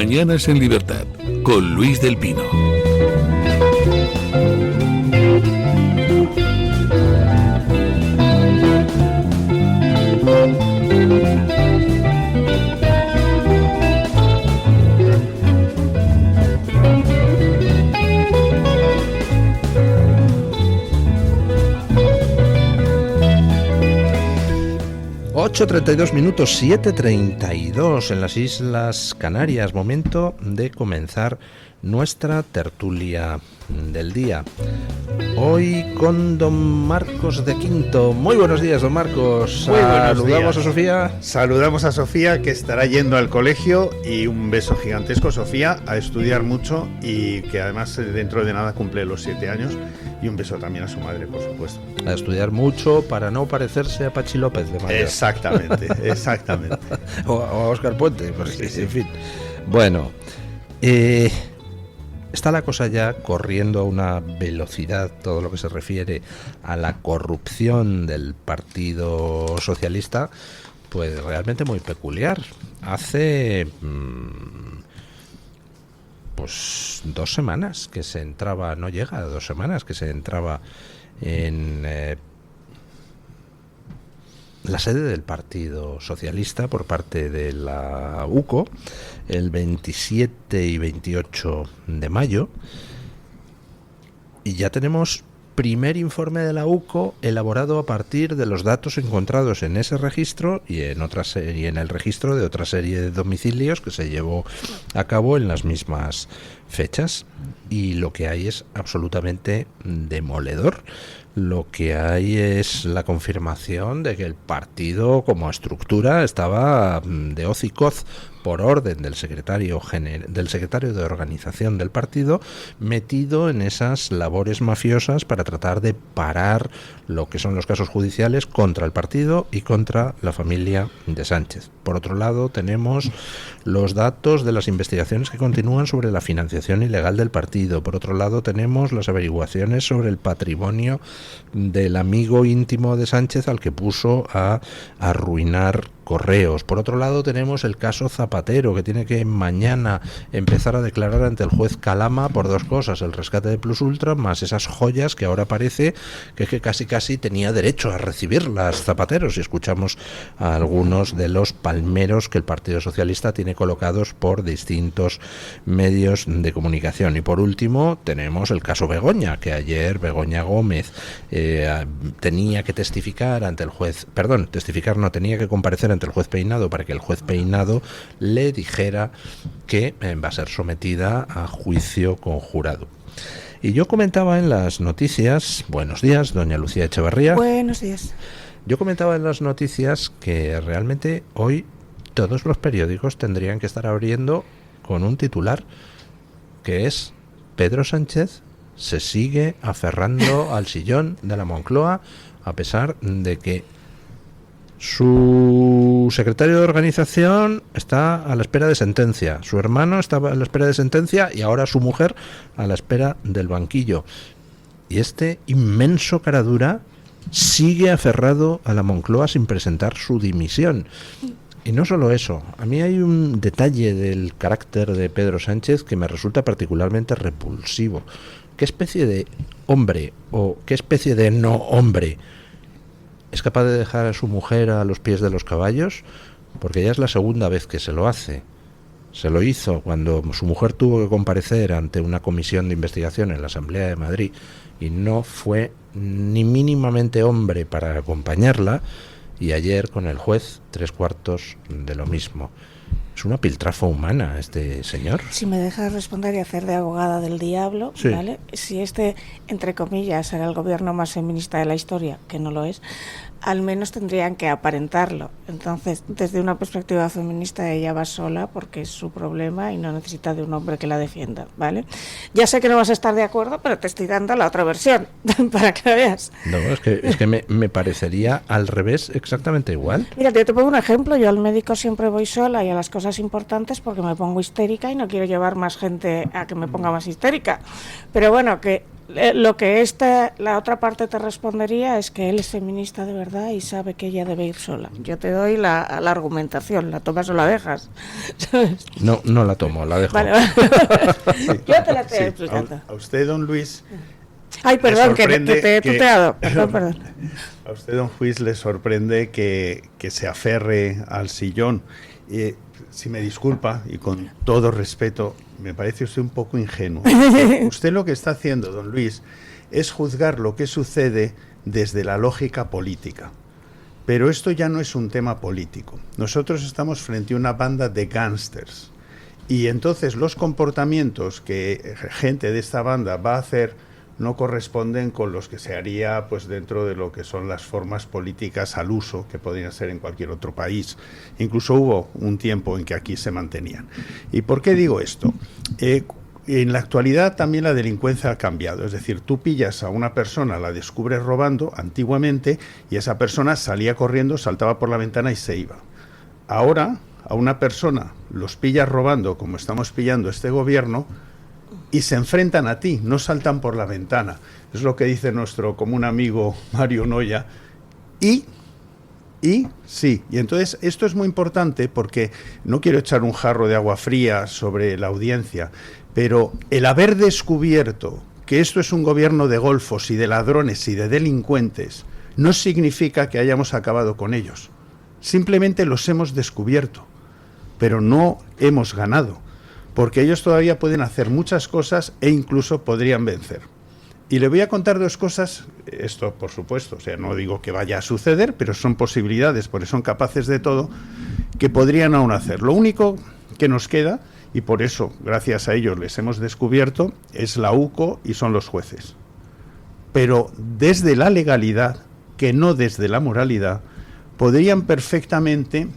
Mañanas en Libertad, con Luis del Pino. ...8:32, 7:32 en las Islas Canarias. Momento de comenzar nuestra tertulia del día. Hoy con don Marcos de Quinto. Muy buenos días, don Marcos. Muy buenos Saludamos días. a Sofía. Saludamos a Sofía, que estará yendo al colegio, y un beso gigantesco, Sofía, a estudiar mucho, y que además dentro de nada cumple los 7 años. Y un beso también a su madre, por supuesto. A estudiar mucho para no parecerse a Pachi López de mayor. Exactamente, exactamente. o a Óscar Puente, porque, Sí. en fin. Bueno, está la cosa ya corriendo a una velocidad, todo lo que se refiere a la corrupción del Partido Socialista, pues realmente muy peculiar. Hace pues 2 semanas que se entraba, no llega a 2 semanas que se entraba en la sede del Partido Socialista por parte de la UCO el 27 y 28 de mayo, y ya tenemos primer informe de la UCO elaborado a partir de los datos encontrados en ese registro y en el registro de otra serie de domicilios que se llevó a cabo en las mismas fechas, y lo que hay es absolutamente demoledor. Lo que hay es la confirmación de que el partido como estructura estaba de hoz y coz por orden del secretario de organización del partido, metido en esas labores mafiosas para tratar de parar lo que son los casos judiciales contra el partido y contra la familia de Sánchez. Por otro lado, tenemos los datos de las investigaciones que continúan sobre la financiación ilegal del partido. Por otro lado, tenemos las averiguaciones sobre el patrimonio del amigo íntimo de Sánchez al que puso a arruinar Correos. Por otro lado, tenemos el caso Zapatero, que tiene que mañana empezar a declarar ante el juez Calama por 2 cosas: el rescate de Plus Ultra, más esas joyas que ahora parece que casi tenía derecho a recibirlas Zapatero, si escuchamos a algunos de los palmeros que el Partido Socialista tiene colocados por distintos medios de comunicación. Y por último, tenemos el caso Begoña, que ayer Begoña Gómez tenía que testificar ante el juez, tenía que comparecer ante el juez Peinado para que el juez Peinado le dijera que va a ser sometida a juicio conjurado. Y yo comentaba en las noticias, buenos días, doña Lucía Echevarría. Buenos días. Yo comentaba en las noticias que realmente hoy todos los periódicos tendrían que estar abriendo con un titular, que es: Pedro Sánchez se sigue aferrando al sillón de la Moncloa a pesar de que su secretario de organización está a la espera de sentencia, su hermano estaba a la espera de sentencia y ahora su mujer a la espera del banquillo. Y este inmenso caradura sigue aferrado a la Moncloa sin presentar su dimisión. Y no solo eso, a mí hay un detalle del carácter de Pedro Sánchez que me resulta particularmente repulsivo. ¿Qué especie de hombre o qué especie de no hombre es capaz de dejar a su mujer a los pies de los caballos? Porque ya es la segunda vez que se lo hace. Se lo hizo cuando su mujer tuvo que comparecer ante una comisión de investigación en la Asamblea de Madrid y no fue ni mínimamente hombre para acompañarla, y ayer con el juez 3/4 de lo mismo. Es una piltrafa humana este señor. Si me dejas responder y hacer de abogada del diablo, sí. ¿Vale? Si este, entre comillas, era el gobierno más feminista de la historia, que no lo es, al menos tendrían que aparentarlo. Entonces, desde una perspectiva feminista, ella va sola porque es su problema y no necesita de un hombre que la defienda, ¿vale? Ya sé que no vas a estar de acuerdo, pero te estoy dando la otra versión para que veas. No, es que me parecería al revés exactamente igual. Mira, yo te pongo un ejemplo. Yo al médico siempre voy sola y a las cosas importantes porque me pongo histérica y no quiero llevar más gente a que me ponga más histérica. Pero bueno, que Lo que la otra parte te respondería es que él es feminista de verdad y sabe que ella debe ir sola. Yo te doy la argumentación, ¿la tomas o la dejas? ¿Sabes? No la tomo, la dejo. Vale. Sí. Yo te la estoy explicando. A usted, don Luis... Ay, perdón, que te he tuteado. Perdón. A usted, don Luis, le sorprende que se aferre al sillón. Si me disculpa, y con todo respeto, me parece usted un poco ingenuo. Usted lo que está haciendo, don Luis, es juzgar lo que sucede desde la lógica política. Pero esto ya no es un tema político. Nosotros estamos frente a una banda de gángsters. Y entonces los comportamientos que gente de esta banda va a hacer no corresponden con los que se haría pues dentro de lo que son las formas políticas al uso que podrían ser en cualquier otro país. Incluso hubo un tiempo en que aquí se mantenían. ¿Y por qué digo esto? En la actualidad también la delincuencia ha cambiado. Es decir, tú pillas a una persona, la descubres robando antiguamente y esa persona salía corriendo, saltaba por la ventana y se iba. Ahora a una persona los pillas robando, como estamos pillando este gobierno, y se enfrentan a ti, no saltan por la ventana. Es lo que dice nuestro común amigo Mario Noya. Y sí, y entonces esto es muy importante porque no quiero echar un jarro de agua fría sobre la audiencia, pero el haber descubierto que esto es un gobierno de golfos y de ladrones y de delincuentes no significa que hayamos acabado con ellos. Simplemente los hemos descubierto, pero no hemos ganado. Porque ellos todavía pueden hacer muchas cosas e incluso podrían vencer. Y le voy a contar dos cosas, esto por supuesto, o sea, no digo que vaya a suceder, pero son posibilidades, porque son capaces de todo, que podrían aún hacer. Lo único que nos queda, y por eso, gracias a ellos les hemos descubierto, es la UCO y son los jueces. Pero desde la legalidad, que no desde la moralidad, podrían perfectamente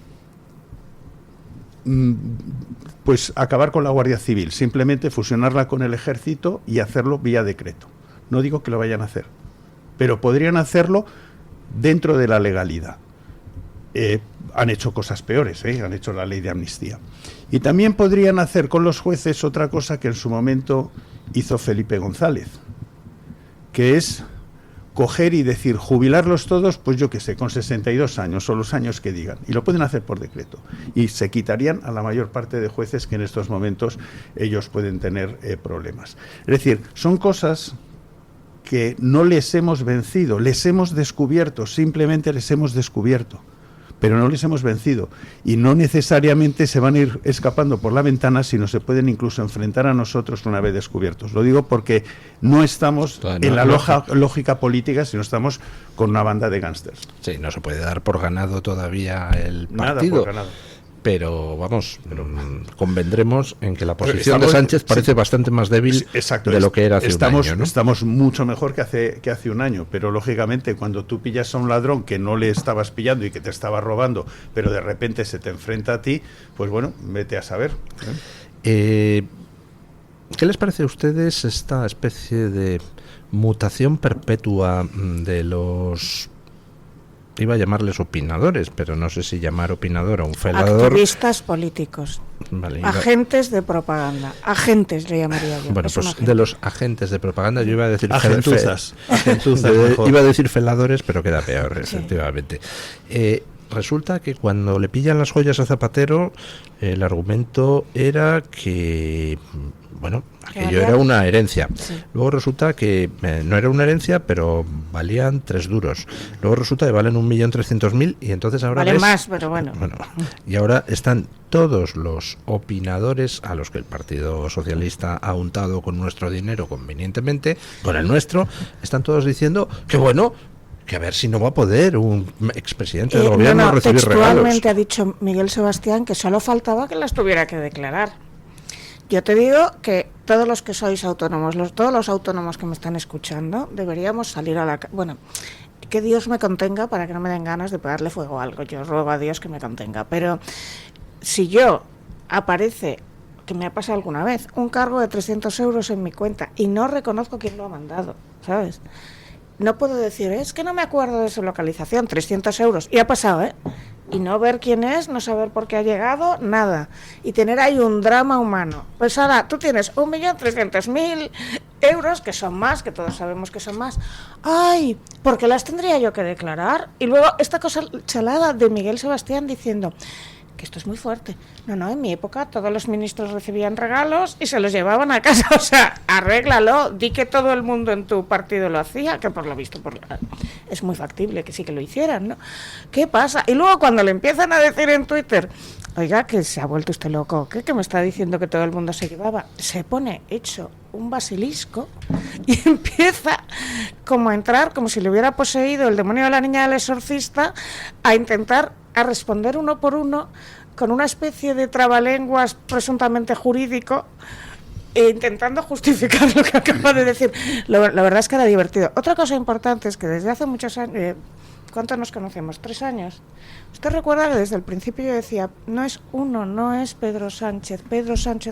pues acabar con la Guardia Civil, simplemente fusionarla con el Ejército y hacerlo vía decreto. No digo que lo vayan a hacer, pero podrían hacerlo dentro de la legalidad. Han hecho cosas peores, han hecho la ley de amnistía. Y también podrían hacer con los jueces otra cosa que en su momento hizo Felipe González, que es coger y decir, jubilarlos todos, pues yo qué sé, con 62 años o los años que digan. Y lo pueden hacer por decreto. Y se quitarían a la mayor parte de jueces que en estos momentos ellos pueden tener problemas. Es decir, son cosas que no les hemos vencido, les hemos descubierto, simplemente les hemos descubierto. Pero no les hemos vencido y no necesariamente se van a ir escapando por la ventana, sino se pueden incluso enfrentar a nosotros una vez descubiertos. Lo digo porque no estamos en la lógica política, sino estamos con una banda de gángsters. Sí, no se puede dar por ganado todavía el partido. Nada por ganado. Pero vamos, convendremos en que la posición de Sánchez parece bastante más débil de lo que era hace un año, ¿no? Estamos mucho mejor que hace un año, pero lógicamente cuando tú pillas a un ladrón que no le estabas pillando y que te estaba robando, pero de repente se te enfrenta a ti, pues bueno, vete a saber. ¿Qué les parece a ustedes esta especie de mutación perpetua de los... Iba a llamarles opinadores, pero no sé si llamar opinador a un felador. Activistas políticos. Vale, agentes de propaganda. Agentes le llamaría yo. Bueno, pues de los agentes de propaganda yo iba a decir... Agentuzas. Iba a decir feladores, pero queda peor, sí. Efectivamente. Resulta que cuando le pillan las joyas a Zapatero, el argumento era que... Bueno, aquello era una herencia. Sí. Luego resulta que no era una herencia, pero valían 3 duros. Luego resulta que valen 1.300.000 y entonces ahora vale más, pero bueno. Y ahora están todos los opinadores a los que el Partido Socialista ha untado con nuestro dinero convenientemente, con el nuestro, están todos diciendo que bueno, que a ver si no va a poder un expresidente del gobierno recibir regalos. Textualmente ha dicho Miguel Sebastián que solo faltaba que las tuviera que declarar. Yo te digo que todos los que sois autónomos, todos los autónomos que me están escuchando, deberíamos salir a la calle. Bueno, que Dios me contenga para que no me den ganas de pegarle fuego a algo. Yo ruego a Dios que me contenga. Pero si yo aparece, que me ha pasado alguna vez, un cargo de 300 euros en mi cuenta y no reconozco quién lo ha mandado, ¿sabes? No puedo decir, es que no me acuerdo de su localización, 300 euros. Y ha pasado, y no ver quién es, no saber por qué ha llegado, nada. Y tener ahí un drama humano. Pues ahora, tú tienes 1.300.000 euros, que son más, que todos sabemos que son más. ¡Ay! ¿Por qué las tendría yo que declarar? Y luego esta cosa chalada de Miguel Sebastián diciendo que esto es muy fuerte. No, en mi época todos los ministros recibían regalos y se los llevaban a casa. O sea, arréglalo, di que todo el mundo en tu partido lo hacía, que por lo visto es muy factible que sí que lo hicieran, ¿no? ¿Qué pasa? Y luego cuando le empiezan a decir en Twitter, oiga, que se ha vuelto usted loco, ¿qué me está diciendo que todo el mundo se llevaba? Se pone hecho un basilisco y empieza como a entrar, como si le hubiera poseído el demonio de la niña del exorcista, a intentar a responder uno por uno con una especie de trabalenguas presuntamente jurídico, intentando justificar lo que acaba de decir. La verdad es que era divertido. Otra cosa importante es que desde hace muchos años, ¿cuánto nos conocemos? 3 años. Usted recuerda que desde el principio yo decía, no es Pedro Sánchez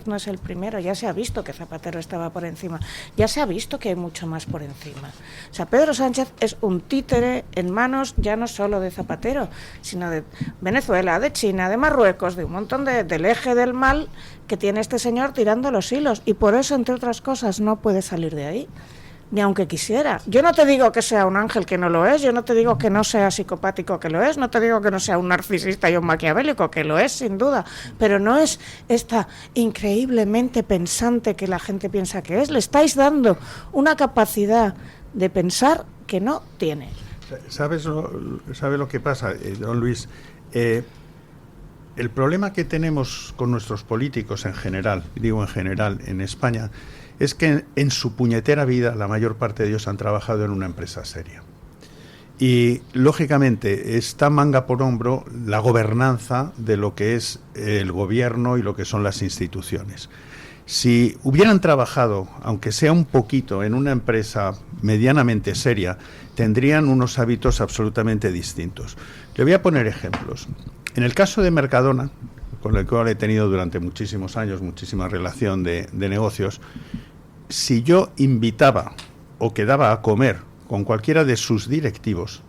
no es el primero, ya se ha visto que Zapatero estaba por encima, ya se ha visto que hay mucho más por encima. O sea, Pedro Sánchez es un títere en manos ya no solo de Zapatero, sino de Venezuela, de China, de Marruecos, de un montón del eje del mal que tiene este señor tirando los hilos, y por eso, entre otras cosas, no puede salir de ahí. Ni aunque quisiera. Yo no te digo que sea un ángel, que no lo es, yo no te digo que no sea psicopático, que lo es, no te digo que no sea un narcisista y un maquiavélico, que lo es sin duda, pero no es esta increíblemente pensante que la gente piensa que es. Le estáis dando una capacidad de pensar que no tiene. ¿Sabe lo que pasa, don Luis? El problema que tenemos con nuestros políticos en general, digo en general, en España, es que en su puñetera vida la mayor parte de ellos han trabajado en una empresa seria. Y, lógicamente, está manga por hombro la gobernanza de lo que es el gobierno y lo que son las instituciones. Si hubieran trabajado, aunque sea un poquito, en una empresa medianamente seria, tendrían unos hábitos absolutamente distintos. Le voy a poner ejemplos. En el caso de Mercadona, con el cual he tenido durante muchísimos años muchísima relación de negocios, si yo invitaba o quedaba a comer con cualquiera de sus directivos,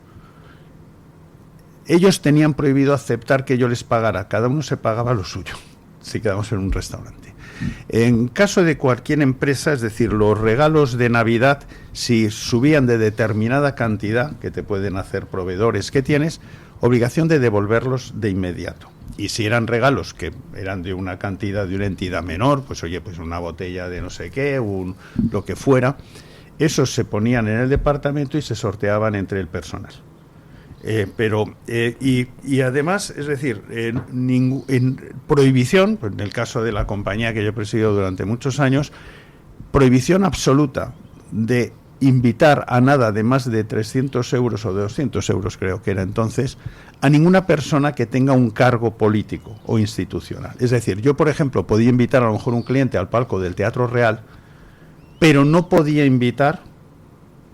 ellos tenían prohibido aceptar que yo les pagara, cada uno se pagaba lo suyo, si quedamos en un restaurante. En caso de cualquier empresa, es decir, los regalos de Navidad, si subían de determinada cantidad, que te pueden hacer proveedores que tienes, obligación de devolverlos de inmediato. Y si eran regalos que eran de una cantidad, de una entidad menor, pues oye, pues una botella de no sé qué, lo que fuera, esos se ponían en el departamento y se sorteaban entre el personal. Y además, es decir, en prohibición, pues en el caso de la compañía que yo he presidido durante muchos años, prohibición absoluta de invitar a nada de más de 300 euros o de 200 euros, creo que era entonces, a ninguna persona que tenga un cargo político o institucional. Es decir, yo, por ejemplo, podía invitar a lo mejor un cliente al palco del Teatro Real, pero no podía invitar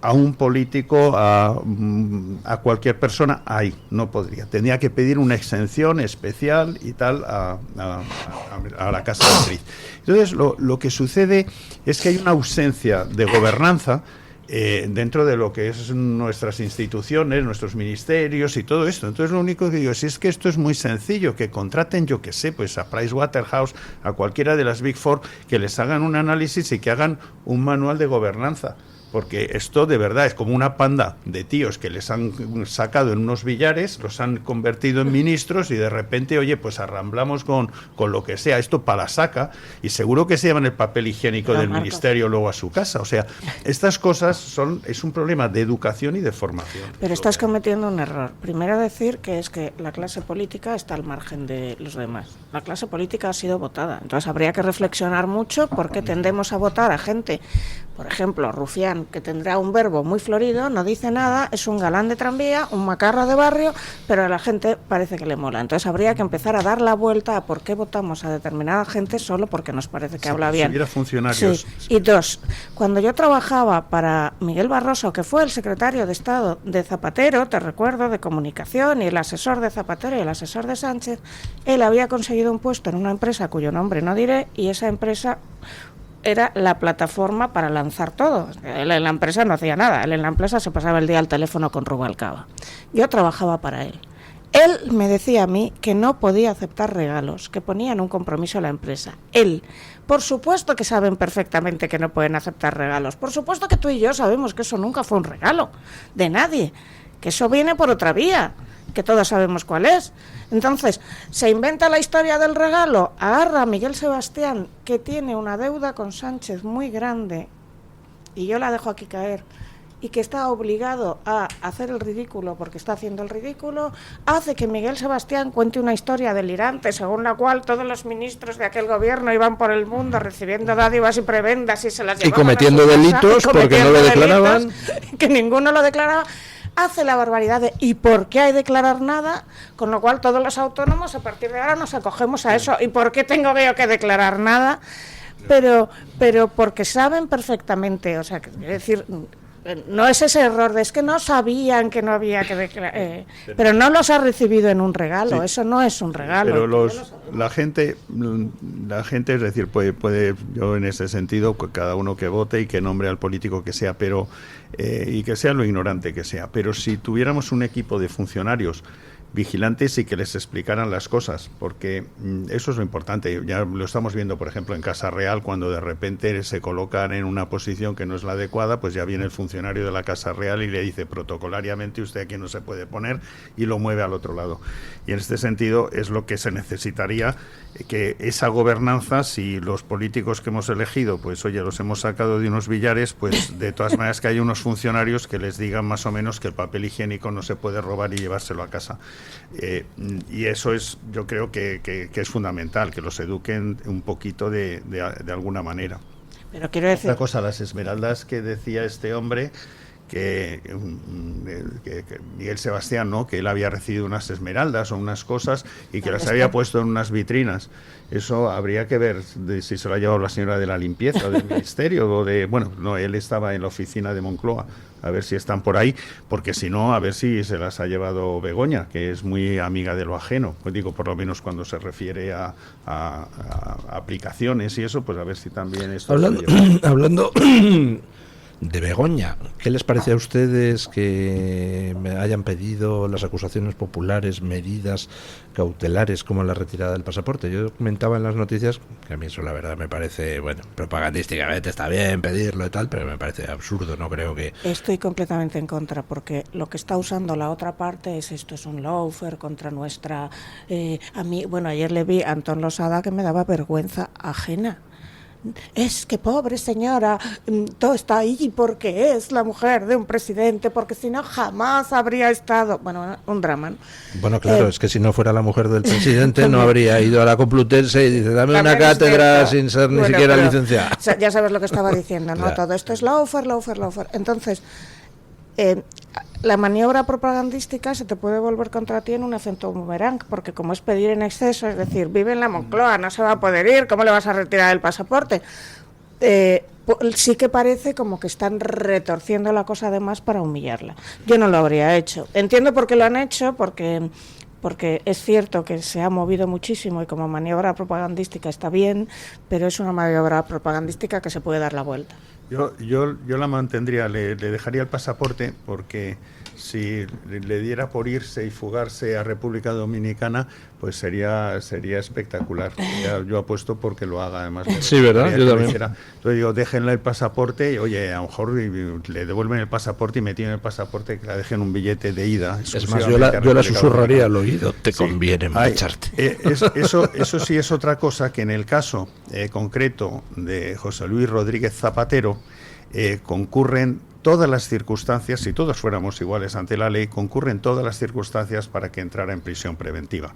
a un político, a cualquier persona, ahí, no podría. Tenía que pedir una exención especial y tal a la Casa de Madrid. Entonces, lo que sucede es que hay una ausencia de gobernanza dentro de lo que es nuestras instituciones, nuestros ministerios y todo esto. Entonces, lo único que digo es que esto es muy sencillo, que contraten, yo que sé, pues a Pricewaterhouse, a cualquiera de las Big Four, que les hagan un análisis y que hagan un manual de gobernanza. Porque esto de verdad es como una panda de tíos que les han sacado en unos billares, los han convertido en ministros y de repente, oye, pues arramblamos con lo que sea, esto para la saca, y seguro que se llevan el papel higiénico del ministerio luego a su casa. O sea, estas cosas es un problema de educación y de formación. Pero estás cometiendo un error. Primero decir que es que la clase política está al margen de los demás. La clase política ha sido votada. Entonces habría que reflexionar mucho por qué tendemos a votar a gente, por ejemplo, Rufián, que tendrá un verbo muy florido, no dice nada, es un galán de tranvía, un macarra de barrio, pero a la gente parece que le mola. Entonces habría que empezar a dar la vuelta a por qué votamos a determinada gente solo porque nos parece que habla bien. Si hubiera funcionarios. Sí. Y dos, cuando yo trabajaba para Miguel Barroso, que fue el secretario de Estado de Zapatero, te recuerdo, de comunicación, y el asesor de Zapatero y el asesor de Sánchez, él había conseguido un puesto en una empresa cuyo nombre no diré, y esa empresa era la plataforma para lanzar todo. Él en la empresa no hacía nada, él en la empresa se pasaba el día al teléfono con Rubalcaba. Yo trabajaba para él. Él me decía a mí que no podía aceptar regalos, que ponían un compromiso a la empresa. Él, por supuesto que saben perfectamente que no pueden aceptar regalos. Por supuesto que tú y yo sabemos que eso nunca fue un regalo de nadie, que eso viene por otra vía, que todos sabemos cuál es. Entonces, se inventa la historia del regalo, agarra a Miguel Sebastián, que tiene una deuda con Sánchez muy grande, y yo la dejo aquí caer, y que está obligado a hacer el ridículo porque está haciendo el ridículo, hace que Miguel Sebastián cuente una historia delirante según la cual todos los ministros de aquel gobierno iban por el mundo recibiendo dádivas y prebendas y se las llevaban y cometiendo delitos porque no lo declaraban, que ninguno lo declaraba. Hace la barbaridad de ¿y por qué hay que declarar nada? Con lo cual todos los autónomos a partir de ahora nos acogemos a eso. ¿Y por qué tengo yo que declarar nada? Pero porque saben perfectamente, o sea, es decir, no es ese error de es que no sabían que no había que declarar, pero no los ha recibido en un regalo, sí. Eso no es un regalo. Pero la gente, es decir, puede yo en ese sentido, cada uno que vote y que nombre al político que sea, pero y que sea lo ignorante que sea, pero si tuviéramos un equipo de funcionarios vigilantes y que les explicaran las cosas, porque eso es lo importante. Ya lo estamos viendo, por ejemplo, en Casa Real, cuando de repente se colocan en una posición que no es la adecuada, pues ya viene el funcionario de la Casa Real y le dice protocolariamente usted aquí no se puede poner y lo mueve al otro lado. Y en este sentido es lo que se necesitaría, que esa gobernanza, si los políticos que hemos elegido, pues oye, los hemos sacado de unos billares, pues de todas maneras que hay unos funcionarios que les digan más o menos que el papel higiénico no se puede robar y llevárselo a casa. Y eso es, yo creo que es fundamental, que los eduquen un poquito de alguna manera. Pero quiero decir... Otra cosa, las esmeraldas que decía este hombre, que Miguel Sebastián, ¿no?, que él había recibido unas esmeraldas o unas cosas y que las había puesto en unas vitrinas. Eso habría que ver si se lo ha llevado la señora de la limpieza del ministerio o de... Bueno, no, él estaba en la oficina de Moncloa, a ver si están por ahí, porque si no, a ver si se las ha llevado Begoña, que es muy amiga de lo ajeno. Pues digo, por lo menos cuando se refiere a aplicaciones y eso, pues a ver si también esto... Hablando de Begoña, ¿qué les parece a ustedes que me hayan pedido las acusaciones populares medidas cautelares como la retirada del pasaporte? Yo comentaba en las noticias que a mí eso la verdad me parece, bueno, propagandísticamente está bien pedirlo y tal, pero me parece absurdo, no creo que... Estoy completamente en contra, porque lo que está usando la otra parte es esto, es un lawfare contra nuestra... a mí, bueno, ayer le vi a Antón Losada que me daba vergüenza ajena. Es que pobre señora, todo está ahí porque es la mujer de un presidente, porque si no jamás habría estado... Bueno, un drama, ¿no? Bueno, claro, es que si no fuera la mujer del presidente no habría ido a la Complutense y dice, dame una cátedra sin ser ni siquiera licenciada. O sea, ya sabes lo que estaba diciendo, ¿no? Claro. Todo esto es lawfare. Entonces, la maniobra propagandística se te puede volver contra ti en un efecto boomerang, porque como es pedir en exceso, es decir, vive en la Moncloa, no se va a poder ir, ¿cómo le vas a retirar el pasaporte? Sí que parece como que están retorciendo la cosa además para humillarla. Yo no lo habría hecho. Entiendo por qué lo han hecho, porque es cierto que se ha movido muchísimo y como maniobra propagandística está bien, pero es una maniobra propagandística que se puede dar la vuelta. Yo la mantendría, le dejaría el pasaporte, porque si le diera por irse y fugarse a República Dominicana, pues sería espectacular. Yo apuesto porque lo haga, además. Sí, ¿verdad? Yo también. Entonces digo, déjenle el pasaporte y, oye, a lo mejor le devuelven el pasaporte y me tienen el pasaporte, que la dejen un billete de ida. Es más, yo la susurraría al oído, te conviene marcharte. Eso sí es otra cosa, que en el caso concreto de José Luis Rodríguez Zapatero, concurren todas las circunstancias, si todos fuéramos iguales ante la ley, concurren todas las circunstancias para que entrara en prisión preventiva.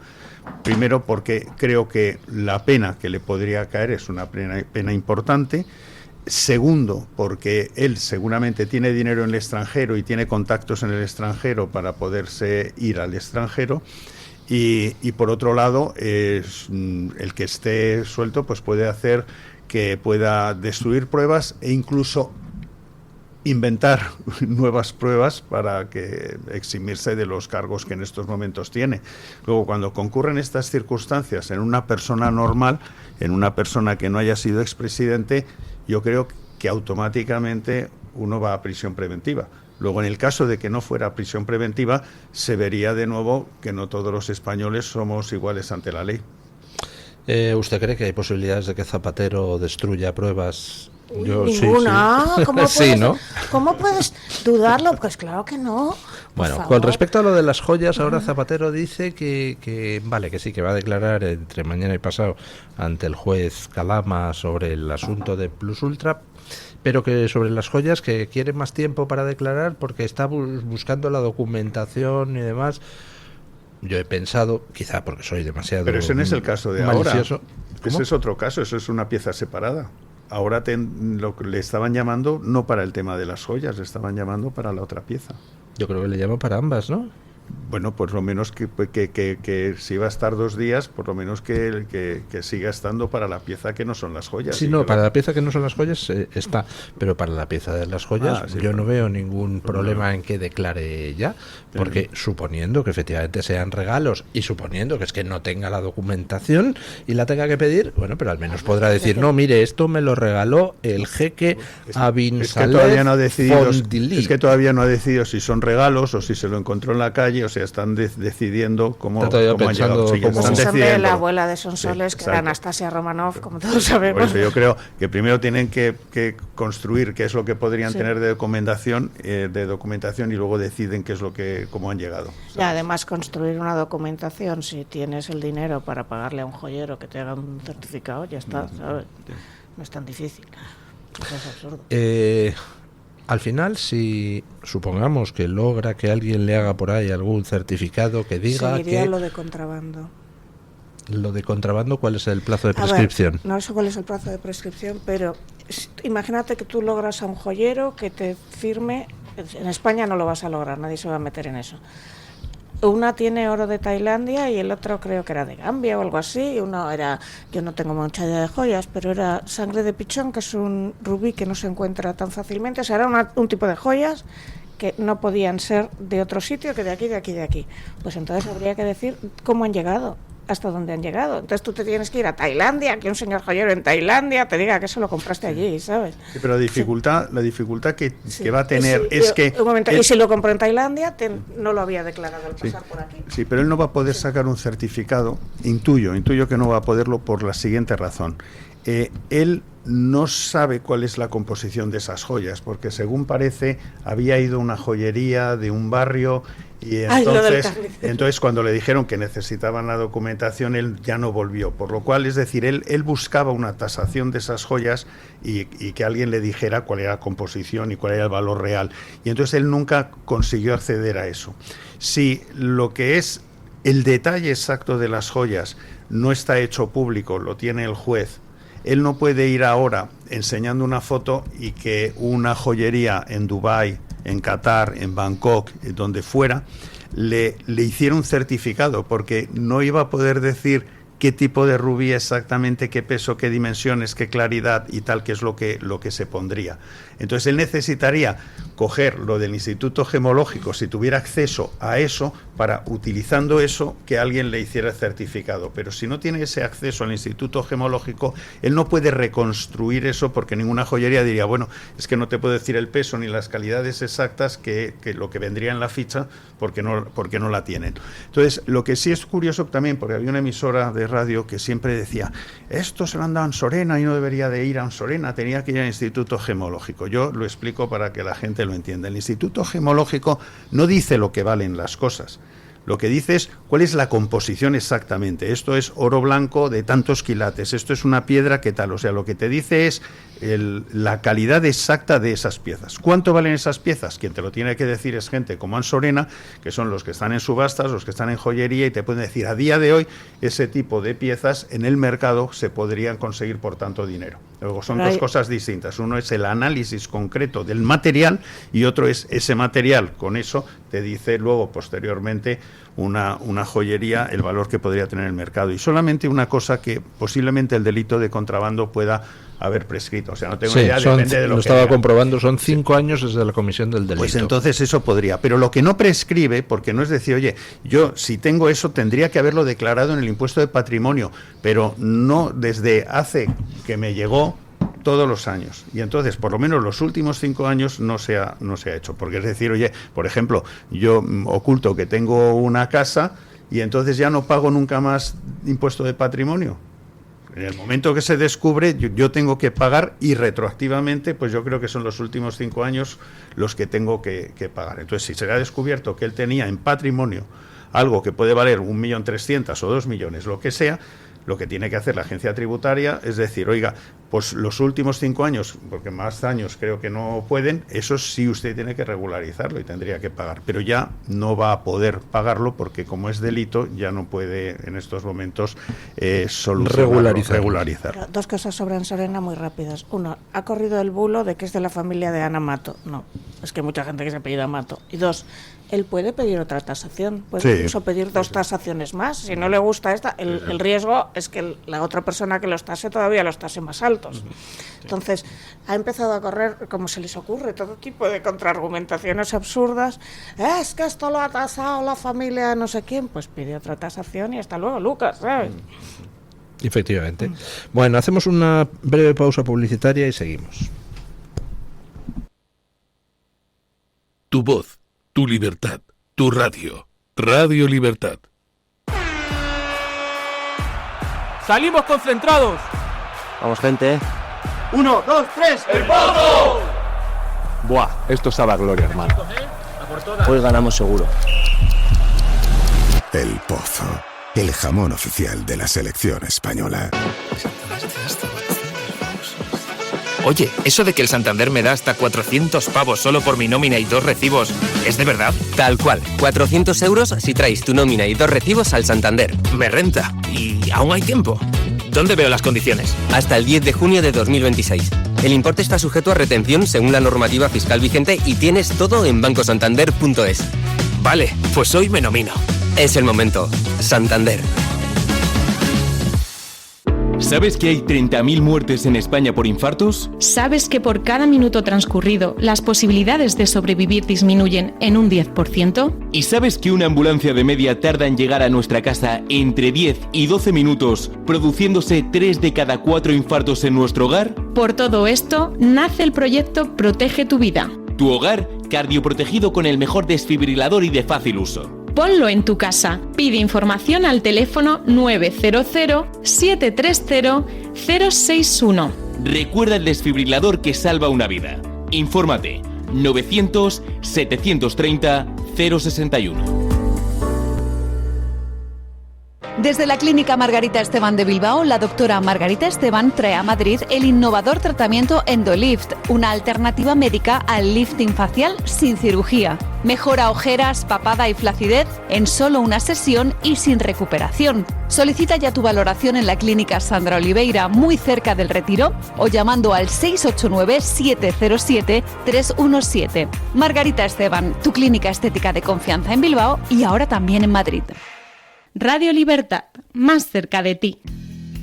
Primero, porque creo que la pena que le podría caer es una pena importante. Segundo, porque él seguramente tiene dinero en el extranjero y tiene contactos en el extranjero para poderse ir al extranjero. Y por otro lado, el que esté suelto pues puede hacer que pueda destruir pruebas e incluso inventar nuevas pruebas para que eximirse de los cargos que en estos momentos tiene. Luego, cuando concurren estas circunstancias en una persona normal, en una persona que no haya sido expresidente, yo creo que automáticamente uno va a prisión preventiva. Luego, en el caso de que no fuera prisión preventiva, se vería de nuevo que no todos los españoles somos iguales ante la ley. ¿Usted cree que hay posibilidades de que Zapatero destruya pruebas? Yo, ninguna. sí. ¿Cómo Sí, puedes, ¿no? ¿Cómo puedes dudarlo? Pues claro que no. Bueno, Por con favor. respecto a lo de las joyas, ahora Zapatero dice que vale, que sí, que va a declarar entre mañana y pasado ante el juez Calama sobre el asunto de Plus Ultra, pero que sobre las joyas que quiere más tiempo para declarar porque está buscando la documentación y demás. Yo he pensado, quizá porque soy demasiado Pero ese no es el caso de malicioso. ahora. Ese es otro caso, eso es una pieza separada. Ahora lo que le estaban llamando no para el tema de las joyas, le estaban llamando para la otra pieza. Yo creo que le llamo para ambas, ¿no? Bueno, pues lo menos que si va a estar 2 días, por lo menos que siga estando para la pieza que no son las joyas. Sí, no, para la pieza que no son las joyas está, pero para la pieza de las joyas sí, yo no veo ningún problema en que declare ya, porque suponiendo que efectivamente sean regalos y suponiendo que es que no tenga la documentación y la tenga que pedir, bueno, pero al menos podrá decir, no, mire, esto me lo regaló el jeque Abin Saleh todavía no ha decidido, Fondili. es que todavía no ha decidido si son regalos o si se lo encontró en la calle, o sea, están decidiendo cómo, Está todavía cómo han pensando llegado. Sí, cómo- Pues están son de decidiendo. la abuela de Sonsoles, Sí, que era exacto. Anastasia Romanoff, como todos Por sabemos. eso yo creo que primero tienen que construir qué es lo que podrían Sí. tener de documentación y luego deciden qué es lo que cómo han llegado. Y además construir una documentación, si tienes el dinero para pagarle a un joyero que te haga un certificado, ya está, ¿sabes? No es tan difícil. Eso es absurdo. Al final, si supongamos que logra que alguien le haga por ahí algún certificado que diga Seguiría que lo de contrabando. lo de contrabando, ¿cuál es el plazo de A ver, prescripción? no sé cuál es el plazo de prescripción, pero imagínate que tú logras a un joyero que te firme. En España no lo vas a lograr, nadie se va a meter en eso. Una tiene oro de Tailandia y el otro creo que era de Gambia o algo así. Uno era, yo no tengo mucha idea de joyas, pero era sangre de pichón, que es un rubí que no se encuentra tan fácilmente. O sea, era un tipo de joyas que no podían ser de otro sitio que de aquí, de aquí, de aquí. Pues entonces habría que decir cómo han llegado, hasta dónde han llegado. Entonces tú te tienes que ir a Tailandia, que un señor joyero en Tailandia te diga que eso lo compraste allí, ¿sabes? Sí, pero la dificultad que Sí. va a tener Y es si- que un momento, él- y si lo compró en Tailandia, no lo había declarado al pasar por aquí. Sí, pero él no va a poder sacar un certificado. Intuyo que no va a poderlo por la siguiente razón. Él no sabe cuál es la composición de esas joyas, porque según parece había ido a una joyería de un barrio y Ay, lo del entonces, carnicero. cuando le dijeron que necesitaban la documentación, él ya no volvió. Por lo cual, es decir, él buscaba una tasación de esas joyas y que alguien le dijera cuál era la composición y cuál era el valor real. Y entonces él nunca consiguió acceder a eso. Si lo que es el detalle exacto de las joyas no está hecho público, lo tiene el juez, él no puede ir ahora enseñando una foto y que una joyería en Dubái, en Qatar, en Bangkok, donde fuera, le hiciera un certificado, porque no iba a poder decir qué tipo de rubí exactamente, qué peso, qué dimensiones, qué claridad y tal, que es lo que se pondría. Entonces él necesitaría coger lo del Instituto Gemológico, si tuviera acceso a eso, para, utilizando eso, que alguien le hiciera el certificado. Pero si no tiene ese acceso al Instituto Gemológico, él no puede reconstruir eso, porque ninguna joyería diría, bueno, es que no te puedo decir el peso ni las calidades exactas que lo que vendría en la ficha, porque no la tienen. Entonces, lo que sí es curioso también, porque había una emisora de radio que siempre decía, esto se lo han dado en Sorena y no debería de ir a Sorena, tenía que ir al Instituto Gemológico. Yo lo explico para que la gente lo entienda. El Instituto Gemológico no dice lo que valen las cosas. Lo que dice es cuál es la composición exactamente. Esto es oro blanco de tantos quilates, esto es una piedra que tal. O sea, lo que te dice es la calidad exacta de esas piezas. ¿Cuánto valen esas piezas? Quien te lo tiene que decir es gente como Ansorena, que son los que están en subastas, los que están en joyería, y te pueden decir, a día de hoy, ese tipo de piezas en el mercado se podrían conseguir por tanto dinero. Luego son dos cosas distintas. Uno es el análisis concreto del material y otro es ese material. Con eso te dice luego, posteriormente, una joyería el valor que podría tener el mercado. Y solamente una cosa, que posiblemente el delito de contrabando pueda haber prescrito. O sea, no tengo idea, depende de lo que estaba digan. comprobando, son 5 años desde la comisión del delito. Pues entonces eso podría. Pero lo que no prescribe, porque no es decir, oye, yo si tengo eso tendría que haberlo declarado en el impuesto de patrimonio, pero no desde hace que me llegó, todos los años. Y entonces, por lo menos los últimos 5 años no se ha hecho. Porque es decir, oye, por ejemplo, yo oculto que tengo una casa y entonces ya no pago nunca más impuesto de patrimonio. En el momento que se descubre, yo tengo que pagar, y retroactivamente, pues yo creo que son los últimos 5 años los que tengo que pagar. Entonces, si se ha descubierto que él tenía en patrimonio algo que puede valer 1.300.000 o 2 millones, lo que sea, lo que tiene que hacer la agencia tributaria es decir, oiga, pues los últimos 5 años, porque más años creo que no pueden, eso sí usted tiene que regularizarlo y tendría que pagar, pero ya no va a poder pagarlo porque como es delito ya no puede en estos momentos regularizarlo. 2 cosas sobre Anserena muy rápidas. Uno, ha corrido el bulo de que es de la familia de Ana Mato. No, es que hay mucha gente que se apellida Mato. Y 2, él puede pedir otra tasación, puede incluso pedir 2 tasaciones más. Si no le gusta esta, el riesgo es que la otra persona que los tase todavía los tase más altos. Entonces, ha empezado a correr, como se les ocurre, todo tipo de contraargumentaciones absurdas. Es que esto lo ha tasado la familia de no sé quién. Pues pide otra tasación y hasta luego, Lucas, ¿sabes? Efectivamente. Bueno, hacemos una breve pausa publicitaria y seguimos. Tu voz, tu libertad, tu radio. Radio Libertad. ¡Salimos concentrados! Vamos, gente. 1, 2, 3, ¡el pozo! Buah, esto sabe a gloria, hermano. Hoy ganamos seguro. El Pozo, el jamón oficial de la selección española. Oye, eso de que el Santander me da hasta 400 pavos solo por mi nómina y 2 recibos, ¿es de verdad? Tal cual, 400 euros si traes tu nómina y 2 recibos al Santander. Me renta. ¿Y aún hay tiempo? ¿Dónde veo las condiciones? Hasta el 10 de junio de 2026. El importe está sujeto a retención según la normativa fiscal vigente y tienes todo en bancosantander.es. Vale, pues hoy me nomino. Es el momento. Santander. ¿Sabes que hay 30.000 muertes en España por infartos? ¿Sabes que por cada minuto transcurrido las posibilidades de sobrevivir disminuyen en un 10%? ¿Y sabes que una ambulancia de media tarda en llegar a nuestra casa entre 10 y 12 minutos, produciéndose 3 de cada 4 infartos en nuestro hogar? Por todo esto, nace el proyecto Protege tu Vida. Tu hogar cardioprotegido con el mejor desfibrilador y de fácil uso. Ponlo en tu casa. Pide información al teléfono 900-730-061. Recuerda el desfibrilador que salva una vida. Infórmate. 900-730-061. Desde la Clínica Margarita Esteban de Bilbao, la doctora Margarita Esteban trae a Madrid el innovador tratamiento Endolift, una alternativa médica al lifting facial sin cirugía. Mejora ojeras, papada y flacidez en solo una sesión y sin recuperación. Solicita ya tu valoración en la Clínica Sandra Oliveira, muy cerca del Retiro, o llamando al 689-707-317. Margarita Esteban, tu clínica estética de confianza en Bilbao y ahora también en Madrid. Radio Libertad, más cerca de ti.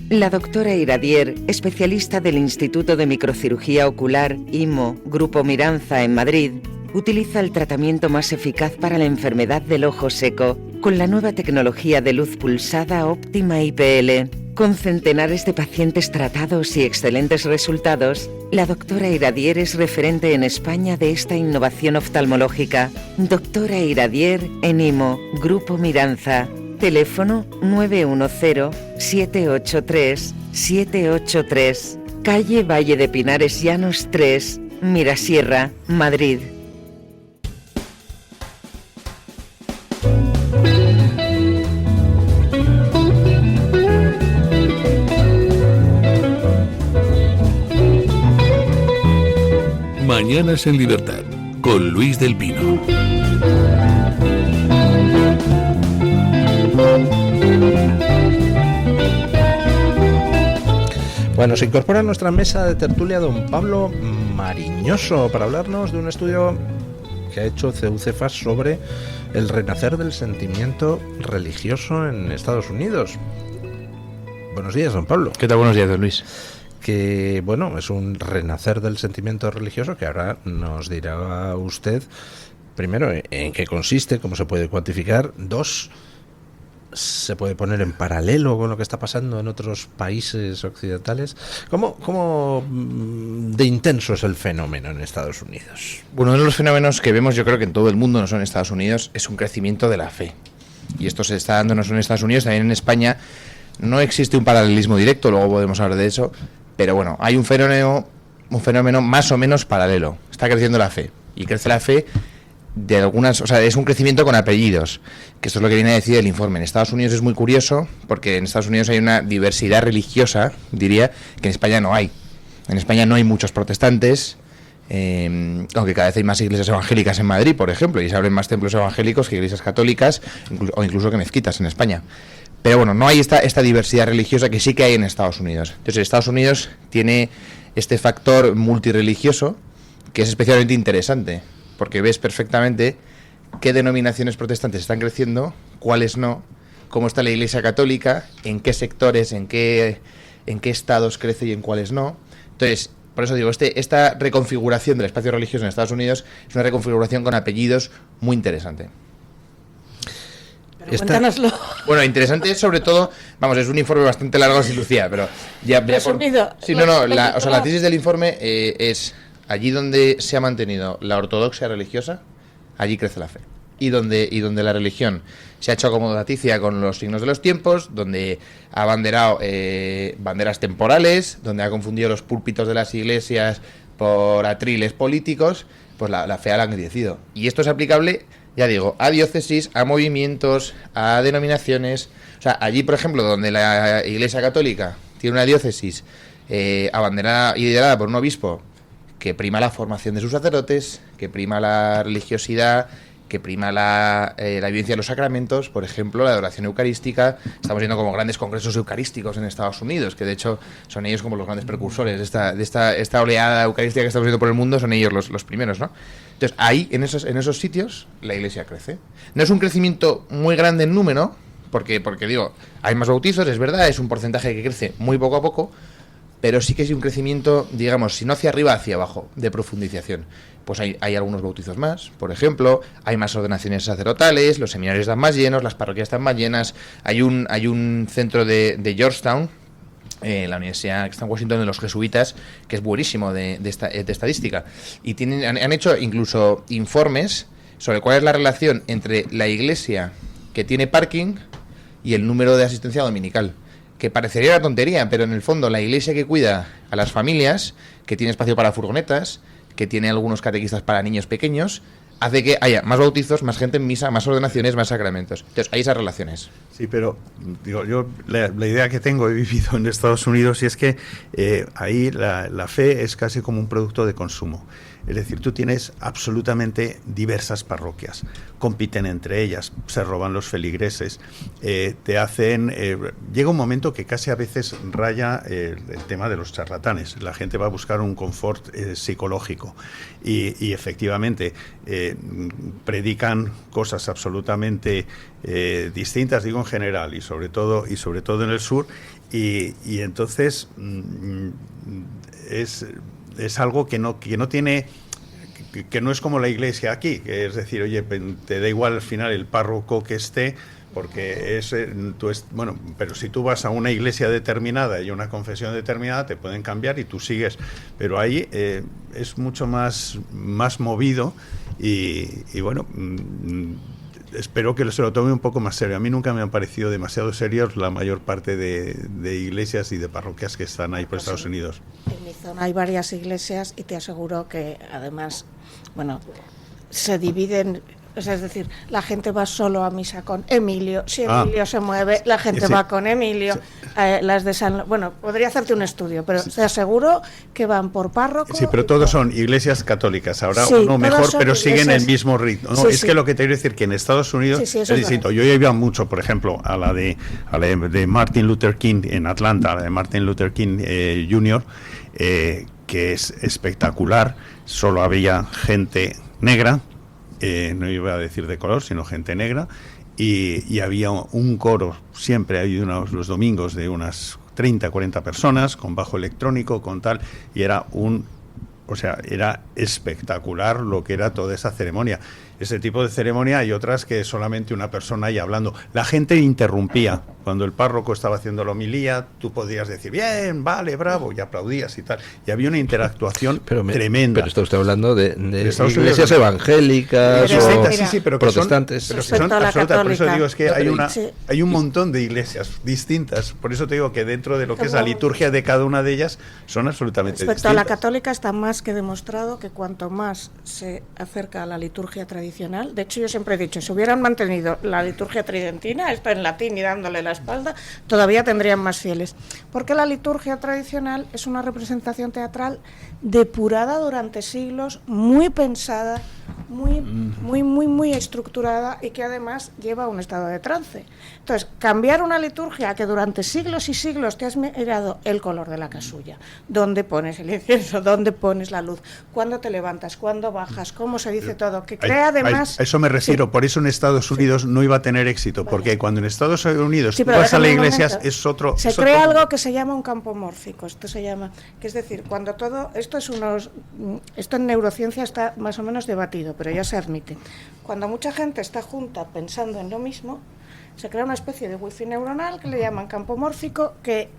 La doctora Iradier, especialista del Instituto de Microcirugía Ocular, IMO, Grupo Miranza en Madrid, utiliza el tratamiento más eficaz para la enfermedad del ojo seco con la nueva tecnología de luz pulsada óptima IPL. Con centenares de pacientes tratados y excelentes resultados, la doctora Iradier es referente en España de esta innovación oftalmológica. Doctora Iradier en IMO, Grupo Miranza. Teléfono 910-783-783. Calle Valle de Pinares Llanos 3, Mirasierra, Madrid. Mañanas en Libertad, con Luis del Pino. Bueno, se incorpora a nuestra mesa de tertulia don Pablo Mariñoso para hablarnos de un estudio que ha hecho CEUCEFAS sobre el renacer del sentimiento religioso en Estados Unidos. Buenos días, don Pablo. ¿Qué tal? Buenos días, don Luis. Que, bueno, es un renacer del sentimiento religioso que ahora nos dirá usted, primero, en qué consiste, cómo se puede cuantificar, 2, se puede poner en paralelo con lo que está pasando en otros países occidentales. ¿Cómo de intenso es el fenómeno en Estados Unidos? Bueno, uno de los fenómenos que vemos, yo creo que en todo el mundo, no solo en Estados Unidos, es un crecimiento de la fe. Y esto se está dando no solo en Estados Unidos, también en España. No existe un paralelismo directo, luego podemos hablar de eso, pero bueno, hay un fenómeno más o menos paralelo. Está creciendo la fe, y crece la fe de algunas, o sea, es un crecimiento con apellidos, que esto es lo que viene a decir el informe. En Estados Unidos es muy curioso, porque en Estados Unidos hay una diversidad religiosa, diría, que en España no hay. En España no hay muchos protestantes, aunque cada vez hay más iglesias evangélicas en Madrid, por ejemplo, y se abren más templos evangélicos que iglesias católicas, o incluso que mezquitas en España. Pero bueno, no hay esta diversidad religiosa que sí que hay en Estados Unidos. Entonces, Estados Unidos tiene este factor multirreligioso que es especialmente interesante, porque ves perfectamente qué denominaciones protestantes están creciendo, cuáles no, cómo está la Iglesia Católica, en qué sectores, en qué estados crece y en cuáles no. Entonces, por eso digo, esta reconfiguración del espacio religioso en Estados Unidos es una reconfiguración con apellidos muy interesante. Cuéntanoslo. Bueno, interesante sobre todo, vamos, es un informe bastante largo, sin Lucía, pero ya resumido. Sí, la tesis del informe es allí donde se ha mantenido la ortodoxia religiosa, allí crece la fe. Y donde la religión se ha hecho acomodaticia con los signos de los tiempos, donde ha abanderado banderas temporales, donde ha confundido los púlpitos de las iglesias por atriles políticos, pues la fe ha languidecido. Y esto es aplicable, ya digo, a diócesis, a movimientos, a denominaciones. O sea, allí, por ejemplo, donde la Iglesia Católica tiene una diócesis abanderada y liderada por un obispo que prima la formación de sus sacerdotes, que prima la religiosidad, que prima la vivencia de los sacramentos, por ejemplo, la adoración eucarística. Estamos viendo como grandes congresos eucarísticos en Estados Unidos, que de hecho son ellos como los grandes precursores de esta oleada eucarística que estamos viendo por el mundo, son ellos los primeros, ¿no? Entonces, ahí, en esos sitios, la Iglesia crece. No es un crecimiento muy grande en número, porque digo, hay más bautizos, es verdad, es un porcentaje que crece muy poco a poco, pero sí que es un crecimiento, digamos, si no hacia arriba, hacia abajo, de profundización. Pues hay algunos bautizos más, por ejemplo, hay más ordenaciones sacerdotales, los seminarios están más llenos, las parroquias están más llenas, hay un centro de Georgetown, la universidad que está en Washington, de los jesuitas, que es buenísimo de estadística, y han hecho incluso informes sobre cuál es la relación entre la iglesia que tiene parking y el número de asistencia dominical, que parecería una tontería, pero en el fondo la iglesia que cuida a las familias, que tiene espacio para furgonetas, que tiene algunos catequistas para niños pequeños, hace que haya más bautizos, más gente en misa, más ordenaciones, más sacramentos. Entonces, hay esas relaciones. Sí, pero digo, yo la idea que tengo, he vivido en Estados Unidos, y es que ahí la fe es casi como un producto de consumo. Es decir, tú tienes absolutamente diversas parroquias, compiten entre ellas, se roban los feligreses, te hacen... llega un momento que casi a veces raya el tema de los charlatanes. La gente va a buscar un confort psicológico y efectivamente predican cosas absolutamente distintas, digo en general, y sobre todo en el sur, y entonces es algo que no tiene, que no es como la iglesia aquí, que es decir, oye, te da igual al final el párroco que esté, porque bueno, pero si tú vas a una iglesia determinada y una confesión determinada, te pueden cambiar y tú sigues, pero ahí es mucho más movido y bueno, espero que se lo tome un poco más serio. A mí nunca me han parecido demasiado serios la mayor parte de iglesias y de parroquias que están ahí por Estados Unidos. En mi zona hay varias iglesias y te aseguro que además, bueno, se dividen. O sea, es decir, la gente va solo a misa con Emilio. Si Emilio se mueve, la gente va con Emilio. Las de San... Bueno, podría hacerte un estudio, pero te aseguro que van por párroco. Sí, pero todos son iglesias católicas. Ahora uno mejor, pero siguen el mismo ritmo, ¿no? Es que lo que te quiero decir que en Estados Unidos es distinto. Verdad. Yo ya iba mucho, por ejemplo, a la de Martin Luther King en Atlanta, la de Martin Luther King Jr., que es espectacular. Solo había gente negra. No iba a decir de color, sino gente negra, y había un coro, siempre hay los domingos, de unas 30, 40 personas, con bajo electrónico, con tal, y era era espectacular lo que era toda esa ceremonia. ese tipo de ceremonia, y otras que solamente una persona ahí hablando. La gente interrumpía. Cuando el párroco estaba haciendo la homilía, tú podías decir, bien, vale, bravo, y aplaudías y tal. Y había una interactuación tremenda. Pero está usted hablando de Estados iglesias Unidos, evangélicas pero protestantes. Pero que son absolutas. Por eso digo, es que Sí. hay un montón de iglesias distintas. Por eso te digo que dentro de lo que es la liturgia de cada una de ellas son absolutamente Respecto distintas. a la católica, está más que demostrado que cuanto más se acerca a la liturgia tradicional, de hecho yo siempre he dicho, si hubieran mantenido la liturgia tridentina, esto en latín y dándole la espalda, todavía tendrían más fieles. Porque la liturgia tradicional es una representación teatral depurada durante siglos, muy pensada, muy estructurada, y que además lleva a un estado de trance. Entonces, cambiar una liturgia que durante siglos y siglos te has mirado el color de la casulla, dónde pones el incienso, dónde pones la luz, cuándo te levantas, cuándo bajas, cómo se dice todo, que crea además... A eso me refiero, Sí. por eso en Estados Unidos no iba a tener éxito, porque cuando en Estados Unidos Sí, tú pero vas a la déjame un iglesia momento. es otro... Se es crea otro- algo que se llama un campo mórfico, esto se llama, que es decir, cuando todo, esto en neurociencia está más o menos debatido, pero ya se admite. Cuando mucha gente está junta pensando en lo mismo, se crea una especie de wifi neuronal que le llaman campo mórfico, que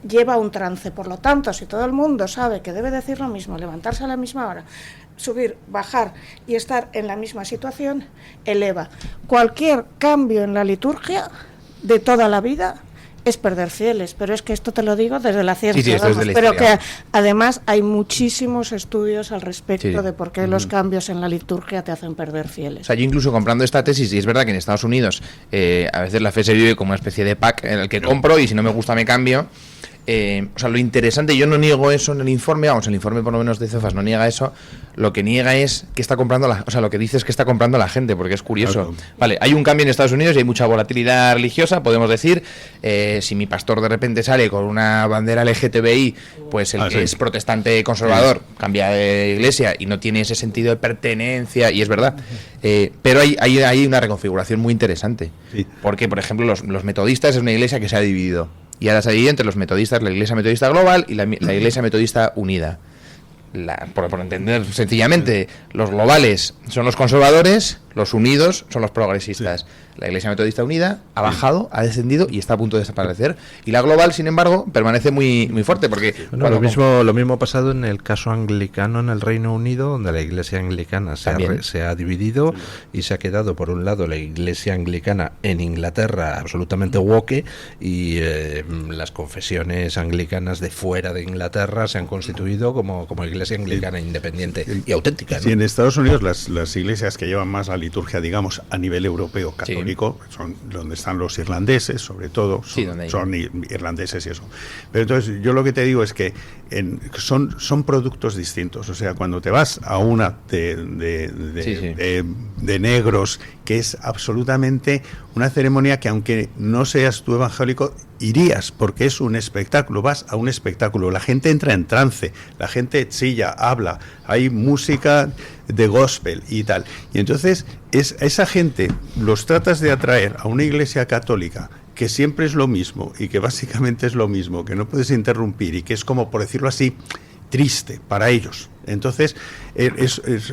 lleva un trance. Por lo tanto, si todo el mundo sabe que debe decir lo mismo, levantarse a la misma hora, subir, bajar y estar en la misma situación, eleva. Cualquier cambio en la liturgia de toda la vida es perder fieles, pero es que esto te lo digo desde la ciencia, Sí, esto es de la pero historia. que además hay muchísimos estudios al respecto Sí. de por qué los cambios en la liturgia te hacen perder fieles. O sea, yo incluso comprando esta tesis, y es verdad que en Estados Unidos a veces la fe se vive como una especie de pack en el que compro y si no me gusta me cambio. O sea, lo interesante, yo no niego eso en el informe, vamos, el informe por lo menos de Cefas no niega eso, lo que niega es que está comprando o sea, lo que dice es que está comprando la gente, porque es curioso. Claro. Vale, hay un cambio en Estados Unidos y hay mucha volatilidad religiosa, podemos decir, si mi pastor de repente sale con una bandera LGTBI, pues el que sí. es protestante conservador cambia de iglesia y no tiene ese sentido de pertenencia, y es verdad. Pero hay una reconfiguración muy interesante, porque, por ejemplo, los metodistas es una iglesia que se ha dividido. Y ahora se divide entre los metodistas, la Iglesia Metodista Global y la Iglesia Metodista Unida. Por entender sencillamente, los globales son los conservadores, los unidos son los progresistas. La Iglesia Metodista Unida ha bajado, ha descendido y está a punto de desaparecer. Y la global, sin embargo, permanece muy fuerte, porque... Bueno, lo mismo ha pasado en el caso anglicano en el Reino Unido, donde la Iglesia anglicana se ha dividido y se ha quedado, por un lado, la Iglesia anglicana en Inglaterra absolutamente woke, y las confesiones anglicanas de fuera de Inglaterra se han constituido como Iglesia anglicana independiente y auténtica, ¿no? Sí, en Estados Unidos las iglesias que llevan más la liturgia, digamos, a nivel europeo católico, son donde están los irlandeses, sobre todo, son irlandeses y eso. Pero entonces yo lo que te digo es que son productos distintos. O sea, cuando te vas a una de negros, que es absolutamente una ceremonia que, aunque no seas tú evangélico, irías, porque es un espectáculo, vas a un espectáculo, la gente entra en trance, la gente chilla, habla, hay música de gospel y tal. Y entonces esa gente los tratas de atraer a una iglesia católica que siempre es lo mismo y que básicamente es lo mismo, que no puedes interrumpir y que es, como por decirlo así, triste para ellos. Entonces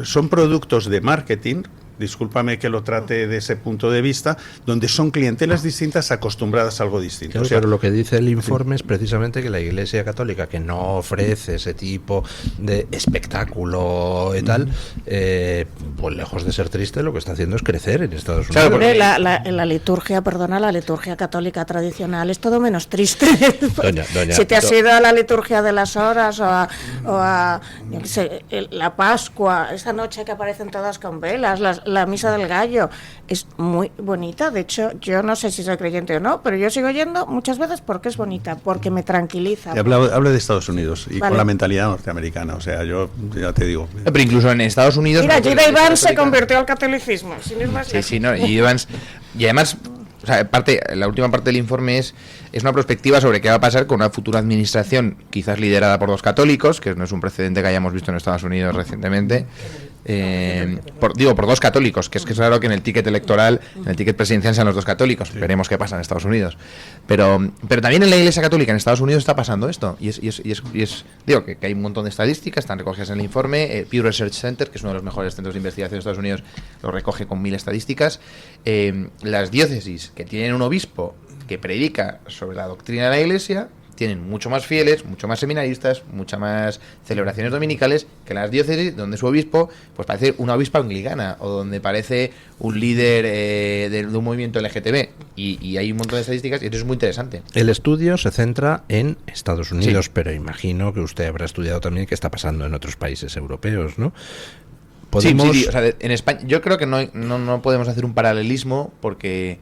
son productos de marketing, discúlpame que lo trate de ese punto de vista, donde son clientelas distintas acostumbradas a algo distinto. Claro, O sea, pero lo que dice el informe es precisamente que la Iglesia Católica, que no ofrece ese tipo de espectáculo y tal, pues lejos de ser triste, lo que está haciendo es crecer en Estados Unidos. Hombre, la liturgia, la liturgia católica tradicional es todo menos triste. Doña, Si te has ido a la liturgia de las horas o a yo qué sé, la Pascua, esa noche que aparecen todas con velas, la misa del gallo, es muy bonita. De hecho, yo no sé si soy creyente o no, pero yo sigo yendo muchas veces porque es bonita, porque me tranquiliza. hablo de Estados Unidos y Vale. con la mentalidad norteamericana. O sea, yo ya te digo. Pero incluso en Estados Unidos... Mira, no, pero Gira la Iglesia Iván se Católica- convirtió al catolicismo, sin ir más lejos. Sí, no, y además, o sea, la última parte del informe es una perspectiva sobre qué va a pasar con una futura administración, quizás liderada por dos católicos, que no es un precedente que hayamos visto en Estados Unidos recientemente, por 2 católicos, que es raro que en el ticket electoral, en el ticket presidencial sean los 2 católicos. Veremos qué pasa en Estados Unidos. Pero también en la Iglesia Católica en Estados Unidos está pasando esto. Y digo que hay un montón de estadísticas, están recogidas en el informe. Pew Research Center, que es uno de los mejores centros de investigación de Estados Unidos, lo recoge con 1000 estadísticas. Las diócesis que tienen un obispo que predica sobre la doctrina de la Iglesia tienen mucho más fieles, mucho más seminaristas, muchas más celebraciones dominicales que las diócesis donde su obispo pues parece una obispa anglicana o donde parece un líder de un movimiento LGTB, y hay un montón de estadísticas y eso es muy interesante. El estudio se centra en Estados Unidos, Sí. pero imagino que usted habrá estudiado también qué está pasando en otros países europeos, ¿no? Sí, o sea, en España yo creo que no podemos hacer un paralelismo porque,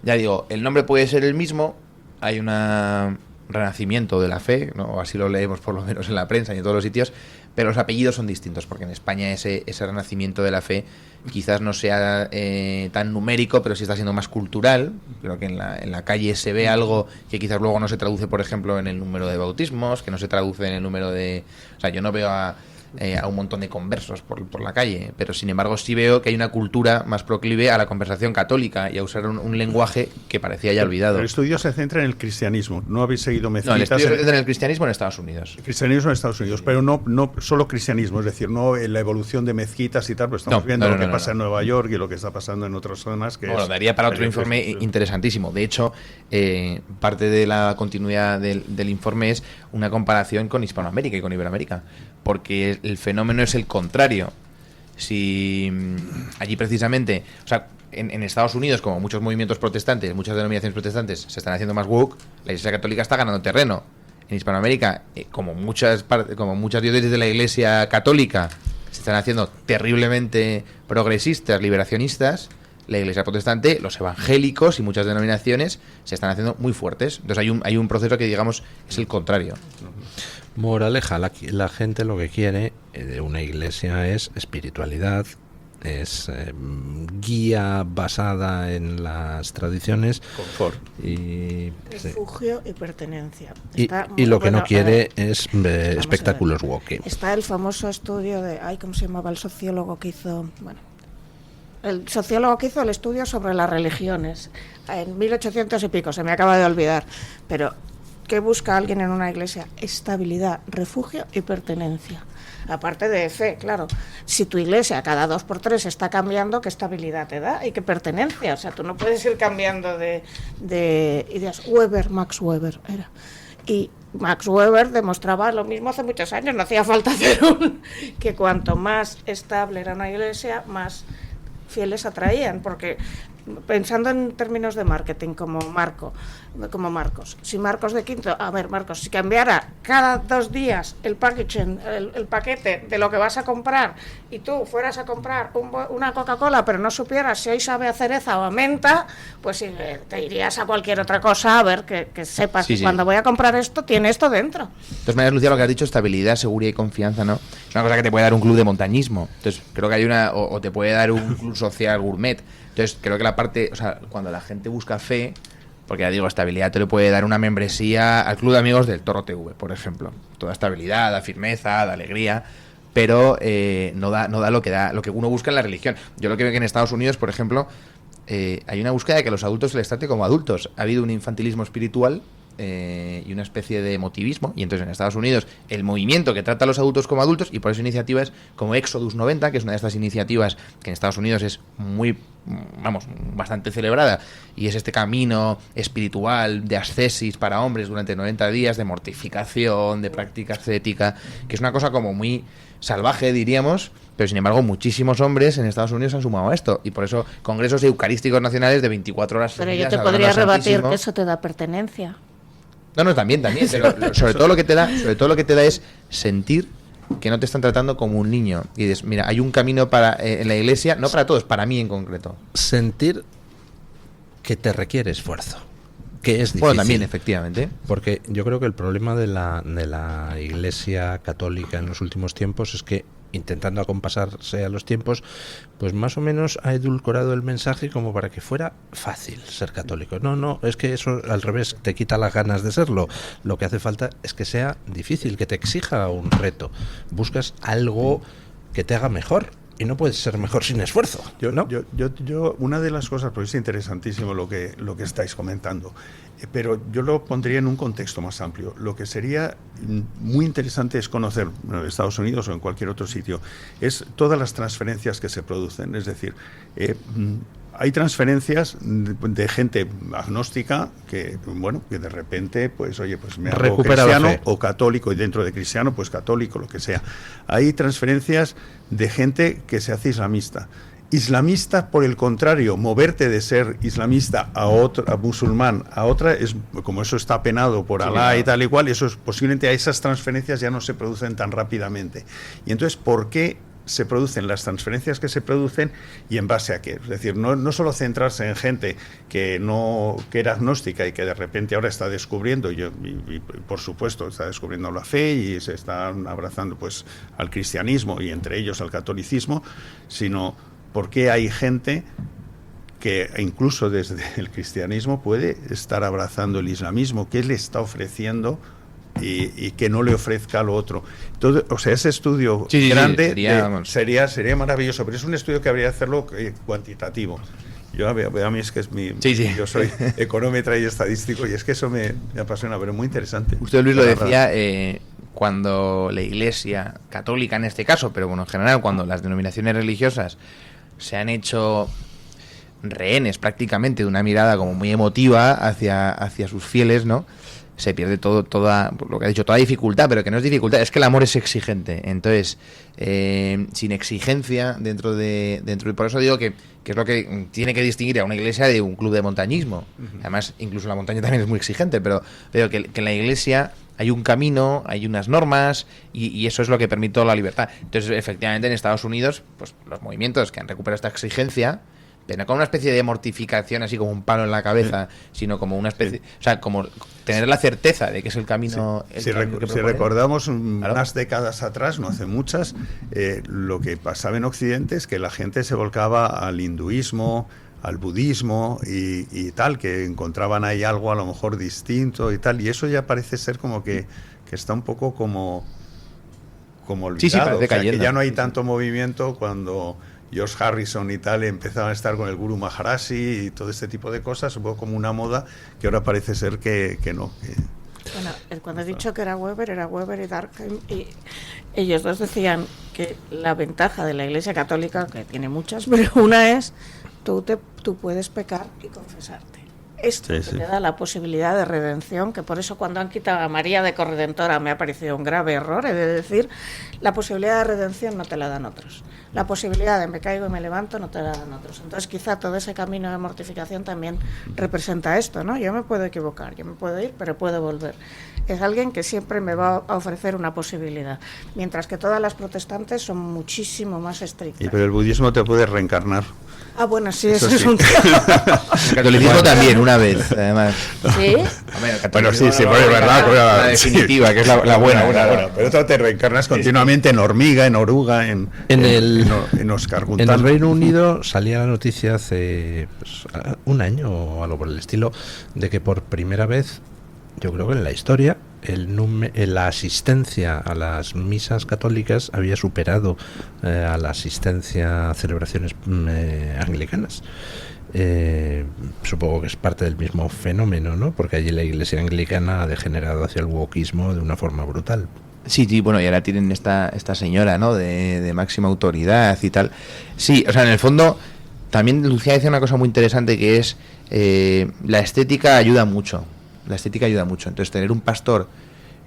ya digo, el nombre puede ser el mismo, hay un renacimiento de la fe, ¿no? O así lo leemos por lo menos en la prensa y en todos los sitios, pero los apellidos son distintos, porque en España ese renacimiento de la fe quizás no sea tan numérico, pero sí está siendo más cultural. Creo que en la calle se ve algo que quizás luego no se traduce, por ejemplo, en el número de bautismos, que no se traduce en el número de... O sea, yo no veo a un montón de conversos por la calle, pero sin embargo sí veo que hay una cultura más proclive a la conversación católica y a usar un lenguaje que parecía ya olvidado. El estudio se centra en el cristianismo, no habéis seguido mezquitas. No, el estudio se centra en el cristianismo en Estados Unidos. El cristianismo en Estados Unidos, pero no solo cristianismo, es decir, no en la evolución de mezquitas y tal, pues estamos viendo lo que pasa en Nueva York y lo que está pasando en otras zonas. Que bueno, daría para otro informe interesantísimo. De hecho, parte de la continuidad del informe es una comparación con Hispanoamérica y con Iberoamérica, porque el fenómeno es el contrario. Si allí precisamente, o sea, en Estados Unidos, como muchos movimientos protestantes, muchas denominaciones protestantes se están haciendo más woke, la Iglesia Católica está ganando terreno. En Hispanoamérica, como muchas diócesis de la Iglesia Católica se están haciendo terriblemente progresistas, liberacionistas, la Iglesia protestante, los evangélicos y muchas denominaciones se están haciendo muy fuertes. Entonces hay un proceso que, digamos, es el contrario. Moraleja, la gente lo que quiere de una iglesia es espiritualidad, es guía basada en las tradiciones, confort y refugio y pertenencia. Y lo que no quiere es espectáculos woke. Está el famoso estudio de, ¿cómo se llamaba el sociólogo que hizo? Bueno, el sociólogo que hizo el estudio sobre las religiones en 1800 y pico, se me acaba de olvidar, pero ¿qué busca alguien en una iglesia? Estabilidad, refugio y pertenencia. Aparte de fe, claro. Si tu iglesia cada 2x3 está cambiando, ¿qué estabilidad te da? Y qué pertenencia. O sea, tú no puedes ir cambiando de ideas. Max Weber era. Y Max Weber demostraba lo mismo hace muchos años, no hacía falta hacer que cuanto más estable era una iglesia, más fieles atraían, porque pensando en términos de marketing como Marcos, si Marcos de Quinto, Marcos, si cambiara cada 2 días el packaging, el paquete de lo que vas a comprar y tú fueras a comprar una Coca-Cola pero no supieras si hoy sabe a cereza o a menta, pues te irías a cualquier otra cosa a ver que sepas que cuando voy a comprar esto tiene esto dentro. De todas maneras, Lucía, lo que has dicho, estabilidad, seguridad y confianza, ¿no? Es una cosa que te puede dar un club de montañismo. Entonces creo que hay o te puede dar un club social gourmet. Entonces creo que la parte, o sea, cuando la gente busca fe, porque ya digo, estabilidad te le puede dar una membresía al Club de Amigos del Toro TV, por ejemplo. Toda estabilidad, da firmeza, da alegría, pero no da lo que uno busca en la religión. Yo lo que veo que en Estados Unidos, por ejemplo, hay una búsqueda de que a los adultos se les trate como adultos. Ha habido un infantilismo espiritual y una especie de emotivismo, y entonces en Estados Unidos el movimiento que trata a los adultos como adultos, y por eso iniciativas como Exodus 90, que es una de estas iniciativas que en Estados Unidos es bastante celebrada, y es este camino espiritual de ascesis para hombres durante 90 días, de mortificación, de práctica ascética, que es una cosa como muy salvaje, diríamos, pero sin embargo muchísimos hombres en Estados Unidos han sumado a esto, y por eso congresos eucarísticos nacionales de 24 horas pero seguidas, yo te podría rebatir que eso te da pertenencia. No, también, pero sobre todo lo que te da es sentir que no te están tratando como un niño. Y dices, mira, hay un camino en la iglesia, no para todos, para mí en concreto. Sentir que te requiere esfuerzo, que es difícil. Bueno, también, efectivamente. Porque yo creo que el problema de la Iglesia Católica en los últimos tiempos es que, intentando acompasarse a los tiempos, pues más o menos ha edulcorado el mensaje como para que fuera fácil ser católico. No, es que eso al revés te quita las ganas de serlo. Lo que hace falta es que sea difícil, que te exija un reto. Buscas algo que te haga mejor. y no puede ser mejor sin esfuerzo, ¿no? Yo una de las cosas, porque es interesantísimo lo que estáis comentando, pero yo lo pondría en un contexto más amplio. Lo que sería muy interesante es conocer, en Estados Unidos o en cualquier otro sitio, es todas las transferencias que se producen. Es decir, hay transferencias de gente agnóstica que, bueno, que de repente, pues, oye, pues me hago recupera cristiano o católico, y dentro de cristiano, pues católico, lo que sea. Hay transferencias de gente que se hace islamista. Islamista, por el contrario, moverte de ser islamista a musulmán a otra, es como eso está penado por Alá y tal y cual, eso es posiblemente a esas transferencias ya no se producen tan rápidamente. Y entonces, ¿por qué se producen las transferencias que se producen y en base a qué? Es decir, no solo centrarse en gente que era agnóstica y que de repente ahora está descubriendo, y por supuesto está descubriendo la fe y se están abrazando pues al cristianismo y entre ellos al catolicismo, sino porque hay gente que incluso desde el cristianismo puede estar abrazando el islamismo, que le está ofreciendo y que no le ofrezca lo otro. Entonces, o sea, ese estudio grande sería maravilloso, pero es un estudio que habría que hacerlo cuantitativo. Yo a mí es que es yo soy económetra y estadístico y es que eso me apasiona, pero muy interesante. Usted, Luis, lo decía cuando la Iglesia católica en este caso, pero bueno, en general cuando las denominaciones religiosas se han hecho rehenes prácticamente de una mirada como muy emotiva hacia sus fieles, ¿no? Se pierde toda lo que ha dicho, toda dificultad, pero que no es dificultad, es que el amor es exigente. Entonces, sin exigencia dentro y por eso digo que es lo que tiene que distinguir a una iglesia de un club de montañismo. Además, incluso la montaña también es muy exigente, pero que en la iglesia hay un camino, hay unas normas y eso es lo que permite la libertad. Entonces, efectivamente, en Estados Unidos, pues los movimientos que han recuperado esta exigencia, pero no como una especie de mortificación, así como un palo en la cabeza, sino como una especie, o sea, como tener la certeza de que es el camino. Si recordamos unas décadas atrás, no hace muchas, lo que pasaba en Occidente es que la gente se volcaba al hinduismo, al budismo y tal, que encontraban ahí algo a lo mejor distinto y tal, y eso ya parece ser como que está un poco como olvidado. O sea, que ya no hay tanto movimiento cuando George Harrison y tal empezaban a estar con el Guru Maharaji y todo este tipo de cosas, un poco como una moda que ahora parece ser que no. Bueno, cuando he dicho que era Weber y Durkheim, y ellos dos decían que la ventaja de la Iglesia Católica, que tiene muchas, pero una es tú puedes pecar y confesarte. Esto te da la posibilidad de redención, que por eso cuando han quitado a María de Corredentora me ha parecido un grave error, he de decir, la posibilidad de redención no te la dan otros. La posibilidad de me caigo y me levanto no te la dan otros. Entonces quizá todo ese camino de mortificación también representa esto, ¿no? Yo me puedo equivocar, yo me puedo ir, pero puedo volver. Es alguien que siempre me va a ofrecer una posibilidad, mientras que todas las protestantes son muchísimo más estrictas. Pero el budismo te puede reencarnar. Ah, bueno, sí, eso es un tema. El catolicismo también, una vez, además. ¿Sí? Bueno, sí, es verdad. La definitiva, que es la buena. Pero tú te reencarnas continuamente en hormiga, en oruga, en oscarguntán. En el Reino Unido salía la noticia hace un año o algo por el estilo, de que por primera vez, yo creo que en la historia, la asistencia a las misas católicas había superado a la asistencia a celebraciones anglicanas. Supongo que es parte del mismo fenómeno, ¿no? Porque allí la Iglesia anglicana ha degenerado hacia el wokismo de una forma brutal. Sí, bueno, y ahora tienen esta señora, ¿no? De máxima autoridad y tal. Sí, o sea, en el fondo también Lucía dice una cosa muy interesante, que es la estética ayuda mucho. Entonces, tener un pastor,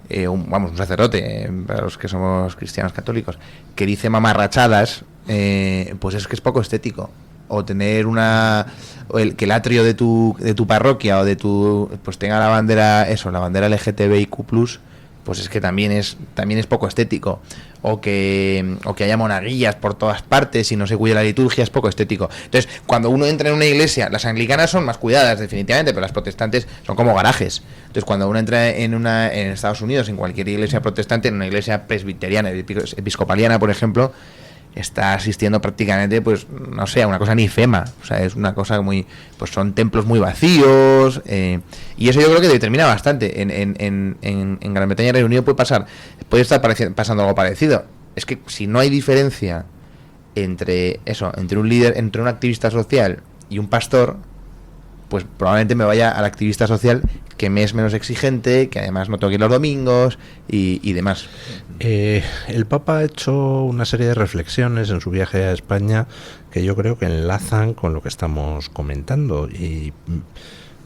un sacerdote, para los que somos cristianos católicos, que dice mamarrachadas, pues es que es poco estético. O tener que el atrio de tu parroquia o de pues tenga la bandera LGTBIQ+, pues es que también es poco estético. O que haya monaguillas por todas partes y no se cuide la liturgia, es poco estético. Entonces, cuando uno entra en una iglesia, las anglicanas son más cuidadas definitivamente, pero las protestantes son como garajes. Entonces, cuando uno entra en Estados Unidos, en cualquier iglesia protestante, en una iglesia presbiteriana, episcopaliana, por ejemplo, está asistiendo prácticamente, pues, no sé, a una cosa ninfema. O sea, es una cosa muy, pues son templos muy vacíos, y eso yo creo que determina bastante. En Gran Bretaña y Reino Unido puede estar pasando algo parecido. Es que si no hay diferencia entre un líder, entre un activista social y un pastor, pues probablemente me vaya al activista social, que me es menos exigente, que además no tengo que ir los domingos y demás. El Papa ha hecho una serie de reflexiones en su viaje a España que yo creo que enlazan con lo que estamos comentando, y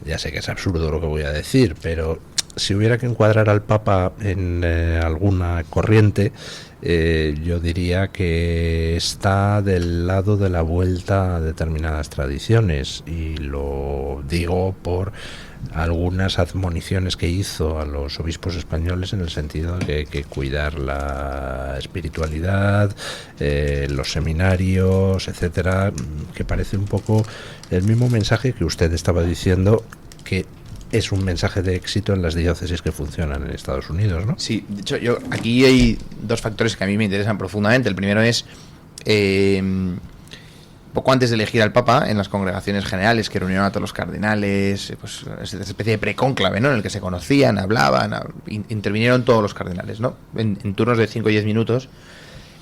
ya sé que es absurdo lo que voy a decir, pero si hubiera que encuadrar al Papa en alguna corriente, yo diría que está del lado de la vuelta a determinadas tradiciones, y lo digo por algunas admoniciones que hizo a los obispos españoles en el sentido de que hay que cuidar la espiritualidad, los seminarios, etcétera, que parece un poco el mismo mensaje que usted estaba diciendo, que es un mensaje de éxito en las diócesis que funcionan en Estados Unidos, ¿no? Sí, de hecho, aquí hay dos factores que a mí me interesan profundamente. El primero es, poco antes de elegir al Papa, en las congregaciones generales que reunieron a todos los cardenales, pues esa especie de precónclave, ¿no?, en el que se conocían, hablaban, intervinieron todos los cardenales, ¿no?, en turnos de 5 y 10 minutos.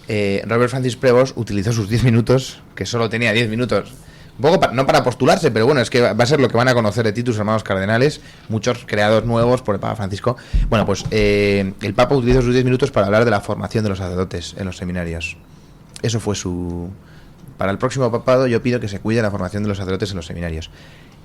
Robert Francis Prevost utilizó sus 10 minutos, que solo tenía 10 minutos, un poco no para postularse, pero bueno, es que va a ser lo que van a conocer de ti tus hermanos cardenales, muchos creados nuevos por el Papa Francisco. Bueno, pues el Papa utilizó sus 10 minutos para hablar de la formación de los sacerdotes en los seminarios. Eso fue su... Para el próximo papado yo pido que se cuide la formación de los sacerdotes en los seminarios.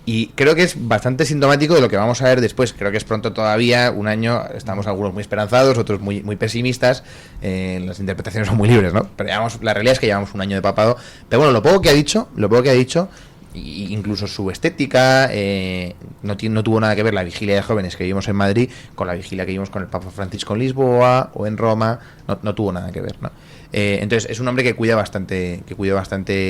Y creo que es bastante sintomático de lo que vamos a ver después. Creo que es pronto todavía, un año, estamos algunos muy esperanzados, otros muy pesimistas, las interpretaciones son muy libres, ¿no? Pero la realidad es que llevamos un año de papado. Pero bueno, lo poco que ha dicho, incluso su estética, no tuvo nada que ver la vigilia de jóvenes que vimos en Madrid con la vigilia que vimos con el Papa Francisco en Lisboa o en Roma, no tuvo nada que ver, ¿no? Entonces es un hombre que cuida bastante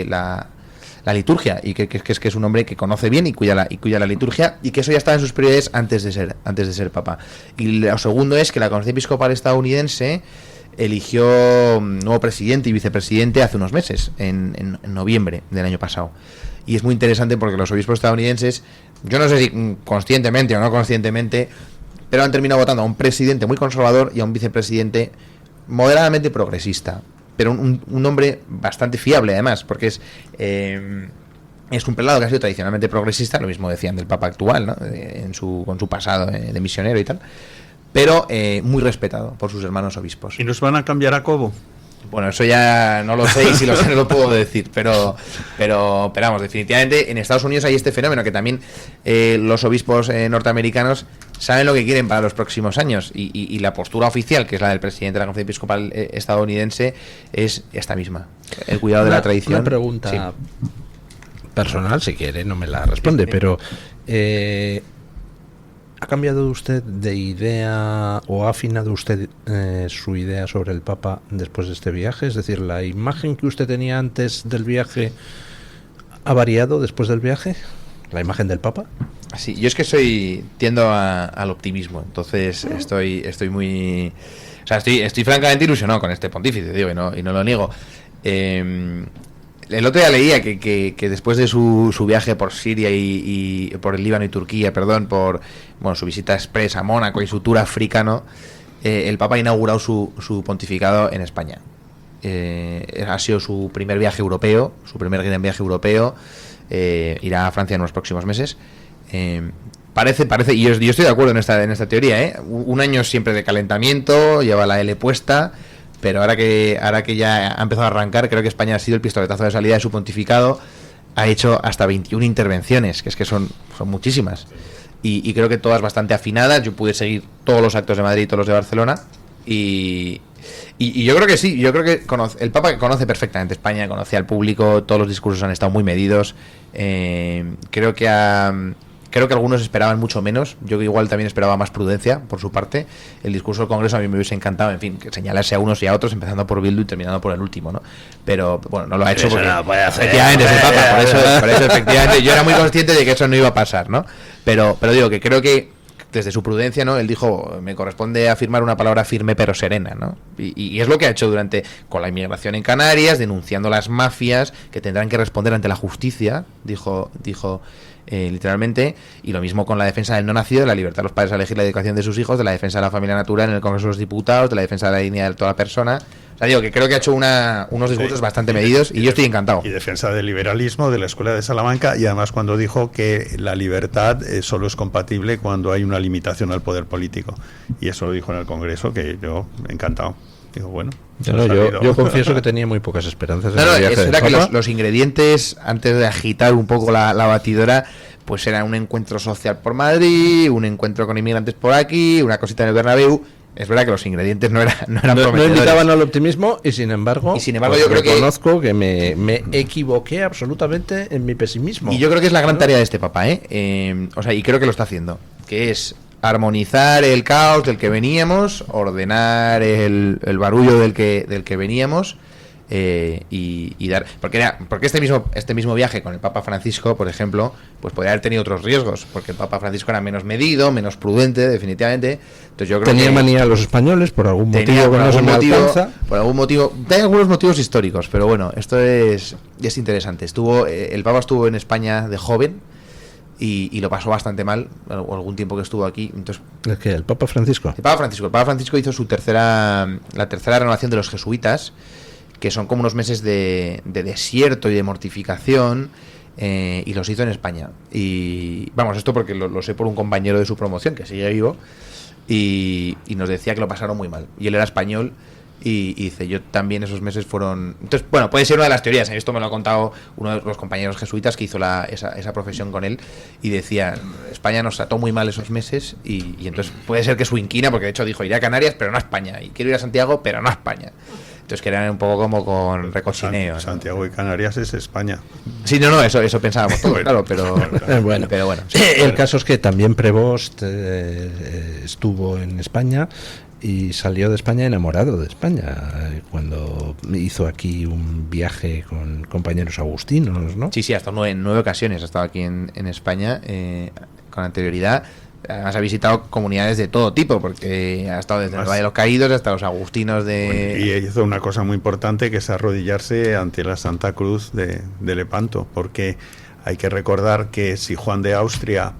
la liturgia, y que es un hombre que conoce bien y cuida la liturgia, y que eso ya estaba en sus prioridades antes de ser Papa. Y lo segundo es que la Conferencia Episcopal estadounidense eligió nuevo presidente y vicepresidente hace unos meses, en noviembre del año pasado. Y es muy interesante porque los obispos estadounidenses, yo no sé si conscientemente o no conscientemente, pero han terminado votando a un presidente muy conservador y a un vicepresidente moderadamente progresista, pero un hombre bastante fiable además, porque es un prelado que ha sido tradicionalmente progresista, lo mismo decían del Papa actual, ¿no?, con su pasado de misionero y tal, pero muy respetado por sus hermanos obispos. ¿Y nos van a cambiar a Cobo? Bueno, eso ya no lo sé, y si lo sé no lo puedo decir, pero vamos, definitivamente en Estados Unidos hay este fenómeno que también los obispos norteamericanos saben lo que quieren para los próximos años, y la postura oficial, que es la del presidente de la Conferencia Episcopal estadounidense, es esta misma, el cuidado de la tradición. Una pregunta personal, si quiere, no me la responde, pero ¿ha cambiado usted de idea o ha afinado usted su idea sobre el Papa después de este viaje? Es decir, ¿la imagen que usted tenía antes del viaje ha variado después del viaje? ¿La imagen del Papa? Sí, yo es que tiendo al optimismo, entonces estoy muy... O sea, estoy francamente ilusionado con este pontífice, digo, y no lo niego. El otro día leía que después de su viaje por Siria y por el Líbano y Turquía, por su visita express a Mónaco y su tour africano, el Papa ha inaugurado su pontificado en España. Ha sido su primer viaje europeo, su primer gran viaje europeo. Irá a Francia en los próximos meses. Parece, y yo estoy de acuerdo en esta teoría, un año siempre de calentamiento, lleva la L puesta, pero ahora que ya ha empezado a arrancar, creo que España ha sido el pistoletazo de salida de su pontificado. Ha hecho hasta 21 intervenciones, que es que son muchísimas, y creo que todas bastante afinadas. Yo pude seguir todos los actos de Madrid y todos los de Barcelona, y yo creo que sí, yo creo que el Papa conoce perfectamente España, conoce al público, todos los discursos han estado muy medidos. Creo que algunos esperaban mucho menos. Yo igual también esperaba más prudencia por su parte. El discurso del Congreso a mí me hubiese encantado, en fin, que señalarse a unos y a otros, empezando por Bildu y terminando por el último, ¿no? Pero bueno, no lo ha hecho porque no puede hacer, efectivamente es el Papa, por eso efectivamente yo era muy consciente de que eso no iba a pasar, ¿no? Pero digo que creo que desde su prudencia, ¿no?, él dijo: me corresponde afirmar una palabra firme pero serena, ¿no? Y es lo que ha hecho con la inmigración en Canarias, denunciando las mafias que tendrán que responder ante la justicia, dijo literalmente, y lo mismo con la defensa del no nacido, de la libertad de los padres a elegir la educación de sus hijos, de la defensa de la familia natural en el Congreso de los Diputados, de la defensa de la dignidad de toda persona. O sea, digo que creo que ha hecho unos discursos bastante medidos y yo estoy encantado. Y defensa del liberalismo, de la Escuela de Salamanca, y además cuando dijo que la libertad solo es compatible cuando hay una limitación al poder político. Y eso lo dijo en el Congreso, que yo encantado. Digo, bueno. Yo confieso que tenía muy pocas esperanzas en el viaje eso del era que Papa. los ingredientes, antes de agitar un poco la batidora, pues era un encuentro social por Madrid, un encuentro con inmigrantes por aquí, una cosita en el Bernabéu. Es verdad que los ingredientes no eran prometedores. No invitaban al optimismo y sin embargo yo creo que reconozco que me equivoqué absolutamente en mi pesimismo. Y yo creo que es la gran tarea de este Papa, o sea, y creo que lo está haciendo, que es armonizar el caos del que veníamos, ordenar el barullo del que veníamos, y dar, porque este mismo viaje con el Papa Francisco, por ejemplo, pues podría haber tenido otros riesgos, porque el Papa Francisco era menos medido, menos prudente, definitivamente. Entonces yo creo tenía que manía a los españoles por algún motivo que no se me alcanza. Por algún motivo, hay algunos motivos históricos, pero bueno, esto es interesante. El Papa estuvo en España de joven y lo pasó bastante mal algún tiempo que estuvo aquí. Entonces, ¿Es que el Papa Francisco? El Papa Francisco hizo la tercera renovación de los jesuitas, que son como unos meses de desierto y de mortificación, y los hizo en España. Y vamos, esto porque lo sé por un compañero de su promoción que sigue vivo, y nos decía que lo pasaron muy mal. Y él era español, y dice, yo también esos meses fueron... Entonces, bueno, puede ser una de las teorías. Esto me lo ha contado uno de los compañeros jesuitas que hizo esa profesión con él, y decía, España nos trató muy mal esos meses, y entonces puede ser que su inquina, porque de hecho dijo, iré a Canarias, pero no a España, y quiero ir a Santiago, pero no a España. Entonces que era un poco como con recochineo, ¿no? Santiago y Canarias es España. Sí, no, eso pensábamos todos, claro, pero bueno. Sí, el caso es que también Prevost estuvo en España y salió de España enamorado de España cuando hizo aquí un viaje con compañeros agustinos, ¿no? Sí, hasta en 9 ocasiones ha estado aquí en España con anterioridad. Además ha visitado comunidades de todo tipo, porque ha estado desde el Valle de los Caídos hasta los agustinos de... Y hizo una cosa muy importante, que es arrodillarse ante la Santa Cruz de Lepanto, porque hay que recordar que si Juan de Austria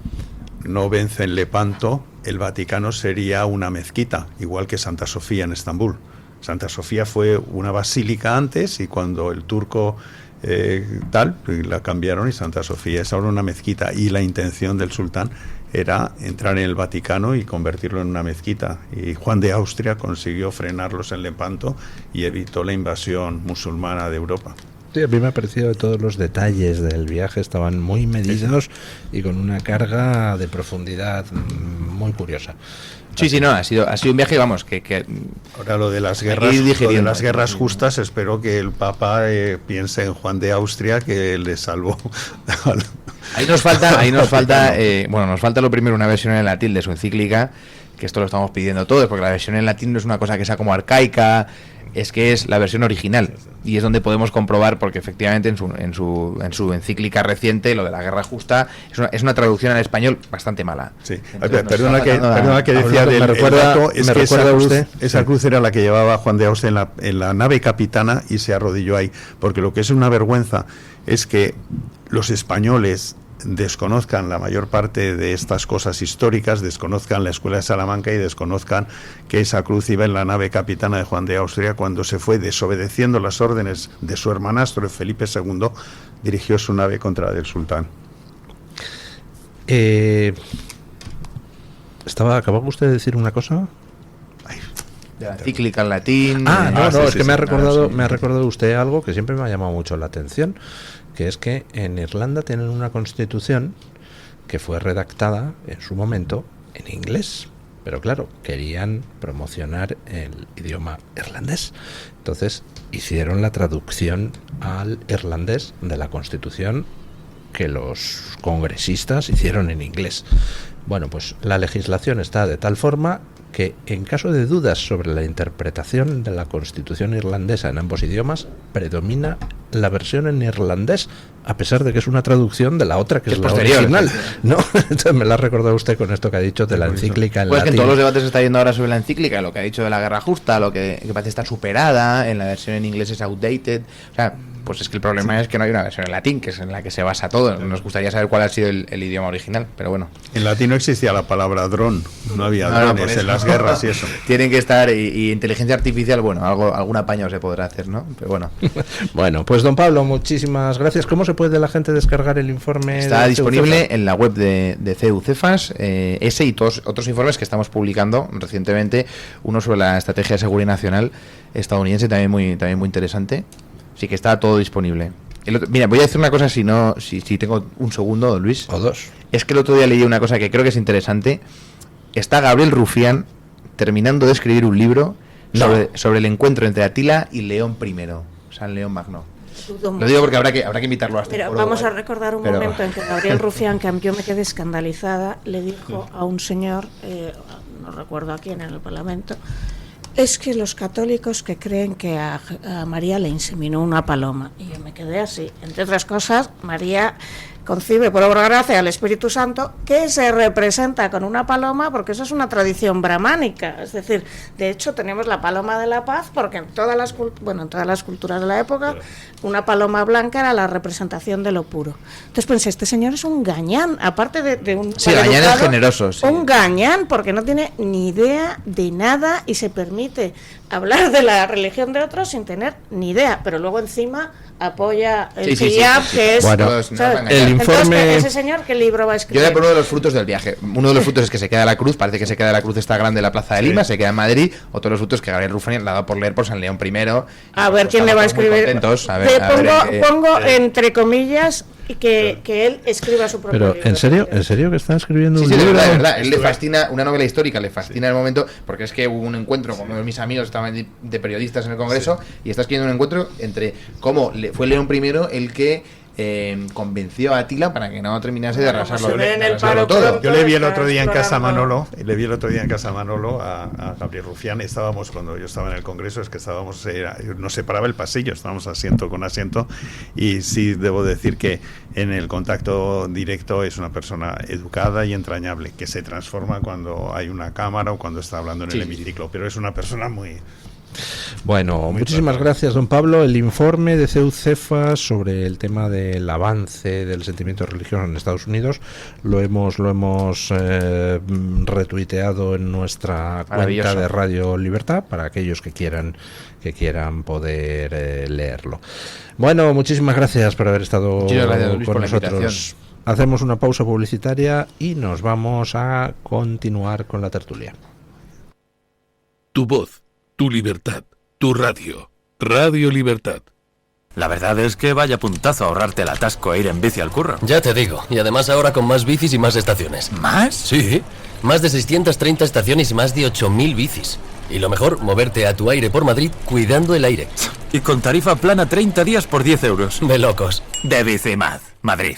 no vence en Lepanto, el Vaticano sería una mezquita, igual que Santa Sofía en Estambul. Santa Sofía fue una basílica antes, y cuando el turco la cambiaron, y Santa Sofía es ahora una mezquita, y la intención del sultán era entrar en el Vaticano y convertirlo en una mezquita, y Juan de Austria consiguió frenarlos en Lepanto y evitó la invasión musulmana de Europa. Sí, a mí me ha parecido que todos los detalles del viaje estaban muy medidos y con una carga de profundidad muy curiosa. Sí, no, ha sido un viaje, vamos, que ahora lo de las guerras justas, espero que el Papa piense en Juan de Austria, que le salvó. Ahí nos falta, nos falta lo primero, una versión en latín de su encíclica, que esto lo estamos pidiendo todos, porque la versión en latín no es una cosa que sea como arcaica, es que es la versión original, y es donde podemos comprobar, porque efectivamente en su encíclica reciente, lo de la guerra justa es una traducción al español bastante mala. Sí. Perdona que decía del dato, es que esa cruz era la que llevaba Juan de Austria en la nave capitana, y se arrodilló ahí, porque lo que es una vergüenza es que los españoles desconozcan la mayor parte de estas cosas históricas, desconozcan la Escuela de Salamanca y desconozcan que esa cruz iba en la nave capitana de Juan de Austria cuando se fue, desobedeciendo las órdenes de su hermanastro Felipe II, dirigió su nave contra la del sultán. ¿Acababa usted de decir una cosa? De la encíclica en latín. Me ha recordado usted algo que siempre me ha llamado mucho la atención, que es que en Irlanda tienen una constitución que fue redactada en su momento en inglés, pero claro, querían promocionar el idioma irlandés, entonces hicieron la traducción al irlandés de la constitución que los congresistas hicieron en inglés. Bueno, pues la legislación está de tal forma que en caso de dudas sobre la interpretación de la Constitución irlandesa en ambos idiomas, predomina la versión en irlandés, a pesar de que es una traducción de la otra, que es la posterior, original, ¿no? Entonces me la ha recordado usted con esto que ha dicho de la encíclica en latín. Pues que en todos los debates se está yendo ahora sobre la encíclica, lo que ha dicho de la guerra justa, lo que parece estar superada, en la versión en inglés es outdated, o sea, Pues es que el problema es que no hay una versión en latín, que es en la que se basa todo. Nos gustaría saber cuál ha sido el idioma original, pero bueno. En latín no existía la palabra dron, no había drones en las guerras y eso. Tienen que estar, y inteligencia artificial, bueno, algún apaño se podrá hacer, ¿no? Pero bueno. Bueno, pues don Pablo, muchísimas gracias. ¿Cómo se puede la gente descargar el informe? Está disponible en la web de CEU Cefas, ese y todos otros informes que estamos publicando recientemente, uno sobre la estrategia de seguridad nacional estadounidense, también muy interesante. Sí que está todo disponible. Mira, voy a decir una cosa si tengo un segundo, Luis. O dos. Es que el otro día leí una cosa que creo que es interesante. Está Gabriel Rufián terminando de escribir un libro sobre el encuentro entre Atila y León I, San León Magno. Lo digo porque habrá que invitarlo a este Pero foro. vamos a recordar un momento en que Gabriel Rufián, que yo me quedé escandalizada, le dijo a un señor, no recuerdo a quién en el Parlamento, es que los católicos que creen que a María le inseminó una paloma. Y yo me quedé así. Entre otras cosas, María concibe por obra gracia al Espíritu Santo, que se representa con una paloma, porque eso es una tradición brahmánica. Es decir, de hecho tenemos la paloma de la paz, porque en todas las culturas de la época, una paloma blanca era la representación de lo puro. Entonces pensé, este señor es un gañán, aparte de un... Sí, gañán es generoso. Sí. Un gañán, porque no tiene ni idea de nada y se permite hablar de la religión de otros sin tener ni idea, pero luego encima apoya el hijab, que es... Bueno, el informe... Entonces, ese señor, ¿qué libro va a escribir? Yo voy por uno de los frutos del viaje. Uno de los frutos es que se queda la cruz, parece que se queda la cruz esta grande en la Plaza de Lima, se queda en Madrid. Otro de los frutos es que Gabriel Rufián la ha dado por leer por San León I. A ver quién le va a escribir. Pongo entre comillas que él escriba su propio libro. Pero, ¿en serio que está escribiendo un libro? libro? De verdad. Él le fascina una novela histórica, le fascina el momento, porque es que hubo un encuentro con uno de mis amigos, estaban de periodistas en el Congreso, y está escribiendo un encuentro entre cómo fue León I el que convenció a Atila para que no terminase de arrasarlo todo. Yo le vi el otro día en Casa Manolo, a Gabriel Rufián. Estábamos, cuando yo estaba en el Congreso, nos separaba el pasillo, estábamos asiento con asiento, y sí debo decir que en el contacto directo es una persona educada y entrañable, que se transforma cuando hay una cámara o cuando está hablando en el hemiciclo, pero es una persona muy... Bueno, muchísimas gracias, don Pablo. El informe de CEU Cefas sobre el tema del avance del sentimiento religioso en Estados Unidos lo hemos retuiteado en nuestra cuenta de Radio Libertad para aquellos que quieran poder leerlo. Bueno, muchísimas gracias por haber estado con nosotros. Hacemos una pausa publicitaria y nos vamos a continuar con la tertulia. Tu voz, tu libertad, tu radio. Radio Libertad. La verdad es que vaya puntazo ahorrarte el atasco e ir en bici al curro. Ya te digo, y además ahora con más bicis y más estaciones. ¿Más? Sí, más de 630 estaciones y más de 8.000 bicis. Y lo mejor, moverte a tu aire por Madrid cuidando el aire. Y con tarifa plana 30 días por 10 euros. De locos. De Bicimad, Madrid,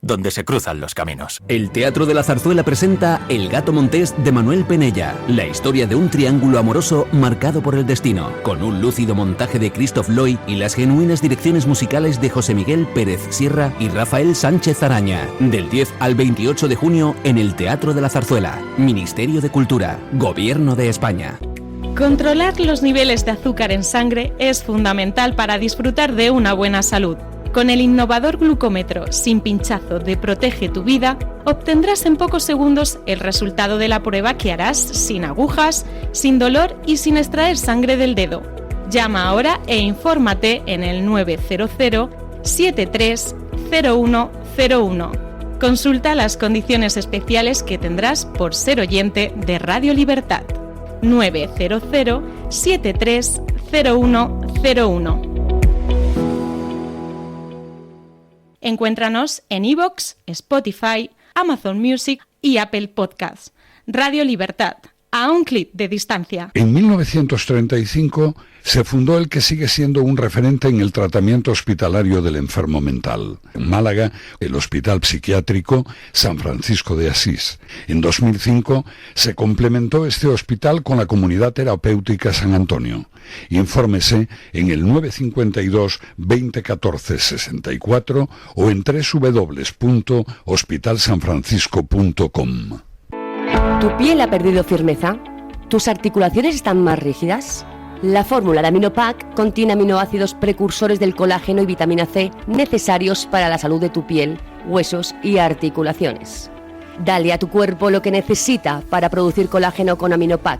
donde se cruzan los caminos. El Teatro de la Zarzuela presenta El gato montés de Manuel Penella, la historia de un triángulo amoroso marcado por el destino, con un lúcido montaje de Christoph Loy y las genuinas direcciones musicales de José Miguel Pérez Sierra y Rafael Sánchez Araña. Del 10 al 28 de junio en el Teatro de la Zarzuela. Ministerio de Cultura, Gobierno de España. Controlar los niveles de azúcar en sangre es fundamental para disfrutar de una buena salud. Con el innovador glucómetro sin pinchazo de Protege tu Vida, obtendrás en pocos segundos el resultado de la prueba que harás sin agujas, sin dolor y sin extraer sangre del dedo. Llama ahora e infórmate en el 900-730101. Consulta las condiciones especiales que tendrás por ser oyente de Radio Libertad. 900-730101. Encuéntranos en iVoox, Spotify, Amazon Music y Apple Podcasts. Radio Libertad, a un clic de distancia. En 1935 se fundó el que sigue siendo un referente en el tratamiento hospitalario del enfermo mental. En Málaga, el Hospital Psiquiátrico San Francisco de Asís. En 2005 se complementó este hospital con la Comunidad Terapéutica San Antonio. Infórmese en el 952 2014 64 o en www.hospitalsanfrancisco.com. ¿Tu piel ha perdido firmeza? ¿Tus articulaciones están más rígidas? La fórmula de Aminopack contiene aminoácidos precursores del colágeno y vitamina C necesarios para la salud de tu piel, huesos y articulaciones. Dale a tu cuerpo lo que necesita para producir colágeno con Aminopack.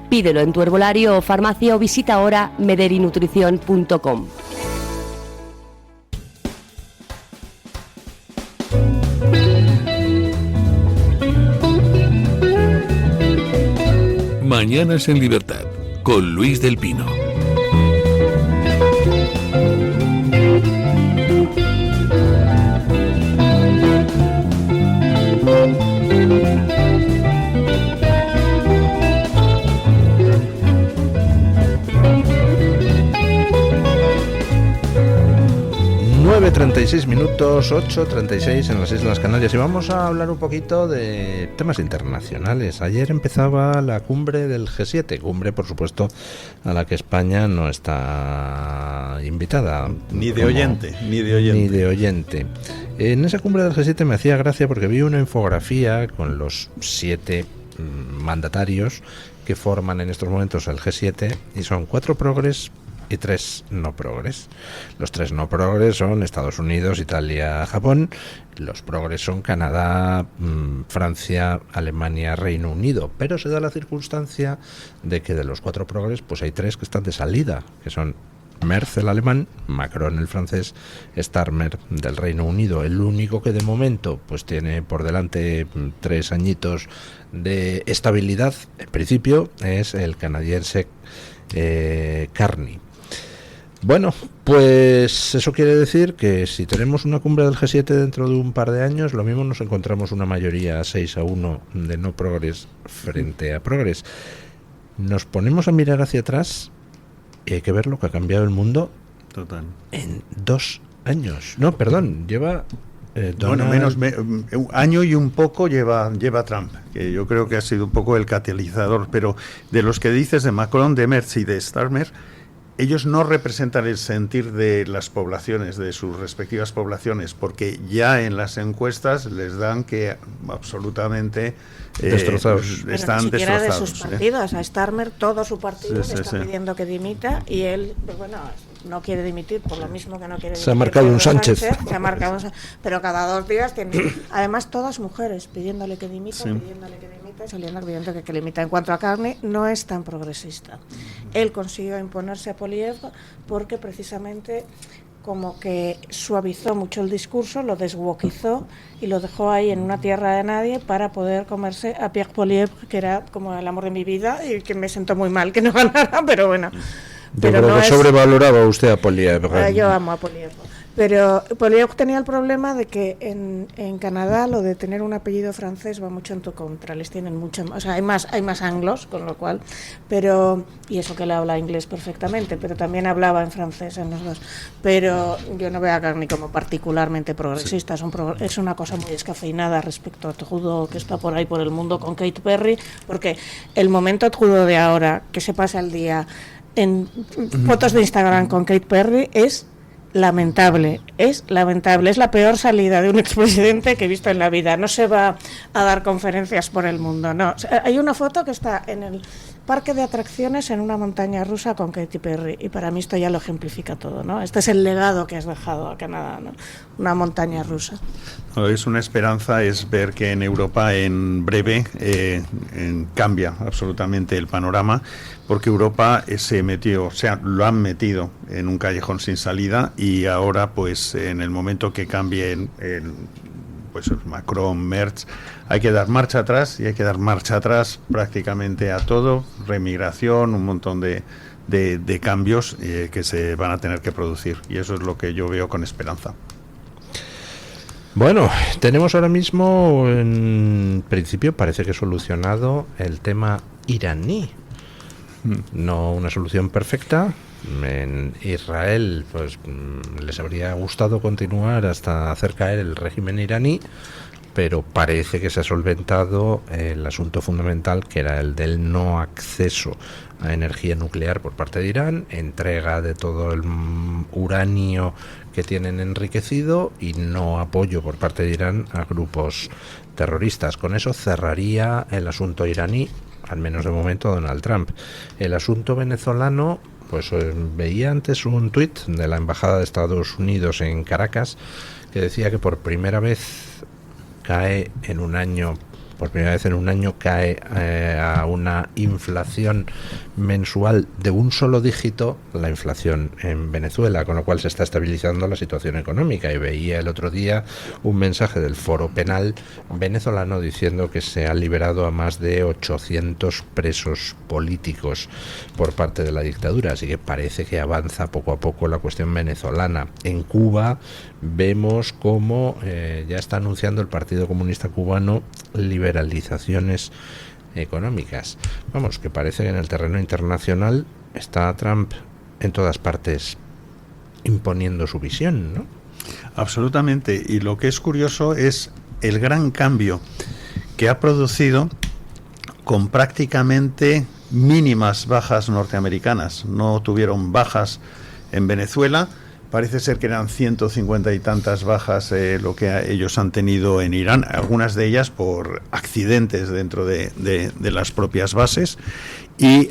Pídelo en tu herbolario o farmacia o visita ahora mederinutrición.com. Mañanas en Libertad, con Luis del Pino. Nueve 36 minutos, 8:36 en las Islas Canarias, y vamos a hablar un poquito de temas internacionales. Ayer empezaba la cumbre del G7, cumbre por supuesto a la que España no está invitada. Ni de oyente. En esa cumbre del G7 me hacía gracia porque vi una infografía con los 7 mandatarios que forman en estos momentos el G7, y son 4 progres y 3 no progres. Los 3 no progres son Estados Unidos, Italia, Japón. Los progres son Canadá, Francia, Alemania, Reino Unido. Pero se da la circunstancia de que de los 4 progres pues hay 3 que están de salida, que son Merz, el alemán, Macron, el francés, Starmer, del Reino Unido. El único que de momento pues tiene por delante 3 añitos de estabilidad, en principio, es el canadiense Carney. Bueno, pues eso quiere decir que si tenemos una cumbre del G7 dentro de un par de años, lo mismo nos encontramos una mayoría 6-1 de no progres frente a progres. Nos ponemos a mirar hacia atrás y hay que ver lo que ha cambiado el mundo. Total. En 2 años. No, perdón, lleva... un año y un poco lleva Trump, que yo creo que ha sido un poco el catalizador, pero de los que dices de Macron, de Merz y de Starmer, ellos no representan el sentir de las poblaciones, de sus respectivas poblaciones, porque ya en las encuestas les dan que absolutamente destrozados. Están pero ni siquiera destrozados. De sus partidos. A Starmer todo su partido le está pidiendo que dimita, y él, pues bueno, no quiere dimitir por lo mismo que no quiere dimitir. Se ha marcado un Sánchez. Se ha marcado un Sánchez, pero cada 2 días tiene, además todas mujeres pidiéndole que dimita, y saliendo evidente que limita. En cuanto a Carney, no es tan progresista. Él consiguió imponerse a Poliev porque precisamente como que suavizó mucho el discurso, lo deswokizó y lo dejó ahí en una tierra de nadie para poder comerse a Pierre Poliev, que era como el amor de mi vida y que me sentó muy mal que no ganara, pero bueno. Yo creo que sobrevaloraba usted a Poliev. Yo amo a Poliev. Pero Poliev tenía el problema de que en Canadá lo de tener un apellido francés va mucho en tu contra. Les tienen mucho, o sea, hay más anglos, con lo cual, pero y eso que le habla inglés perfectamente, pero también hablaba en francés en los dos. Pero yo no veo a Carney como particularmente progresista. Es una cosa muy descafeinada respecto a Trudeau, que está por ahí por el mundo con Kate Perry, porque el momento Trudeau de ahora, que se pasa el día en fotos de Instagram con Kate Perry, es lamentable, es la peor salida de un expresidente que he visto en la vida. No se va a dar conferencias por el mundo, no. Hay una foto que está en el parque de atracciones en una montaña rusa con Katy Perry, y para mí esto ya lo ejemplifica todo, ¿no? Este es el legado que has dejado a Canadá, ¿no? Una montaña rusa. Es una esperanza, es ver que en Europa en breve cambia absolutamente el panorama, porque Europa se metió, o sea, lo han metido en un callejón sin salida, y ahora pues en el momento que cambie pues Macron, Merz, hay que dar marcha atrás, y hay que dar marcha atrás prácticamente a todo, remigración, un montón de cambios que se van a tener que producir, y eso es lo que yo veo con esperanza. Bueno, tenemos ahora mismo, en principio, parece que solucionado el tema iraní. No una solución perfecta. En Israel pues les habría gustado continuar hasta hacer caer el régimen iraní, pero parece que se ha solventado el asunto fundamental, que era el del no acceso a energía nuclear por parte de Irán, entrega de todo el uranio que tienen enriquecido y no apoyo por parte de Irán a grupos terroristas. Con eso cerraría el asunto iraní al menos de momento, Donald Trump. El asunto venezolano, pues veía antes un tuit de la Embajada de Estados Unidos en Caracas que decía que por primera vez en un año cae a una inflación mensual de un solo dígito la inflación en Venezuela, con lo cual se está estabilizando la situación económica. Y veía el otro día un mensaje del Foro Penal venezolano diciendo que se han liberado a más de 800 presos políticos por parte de la dictadura, así que parece que avanza poco a poco la cuestión venezolana. En Cuba vemos cómo ya está anunciando el Partido Comunista Cubano liberalizaciones económicas. Vamos, que parece que en el terreno internacional está Trump en todas partes imponiendo su visión, ¿no? Absolutamente. Y lo que es curioso es el gran cambio que ha producido con prácticamente mínimas bajas norteamericanas. No tuvieron bajas en Venezuela. Parece ser que eran 150 y tantas bajas lo que ellos han tenido en Irán, algunas de ellas por accidentes dentro de las propias bases, y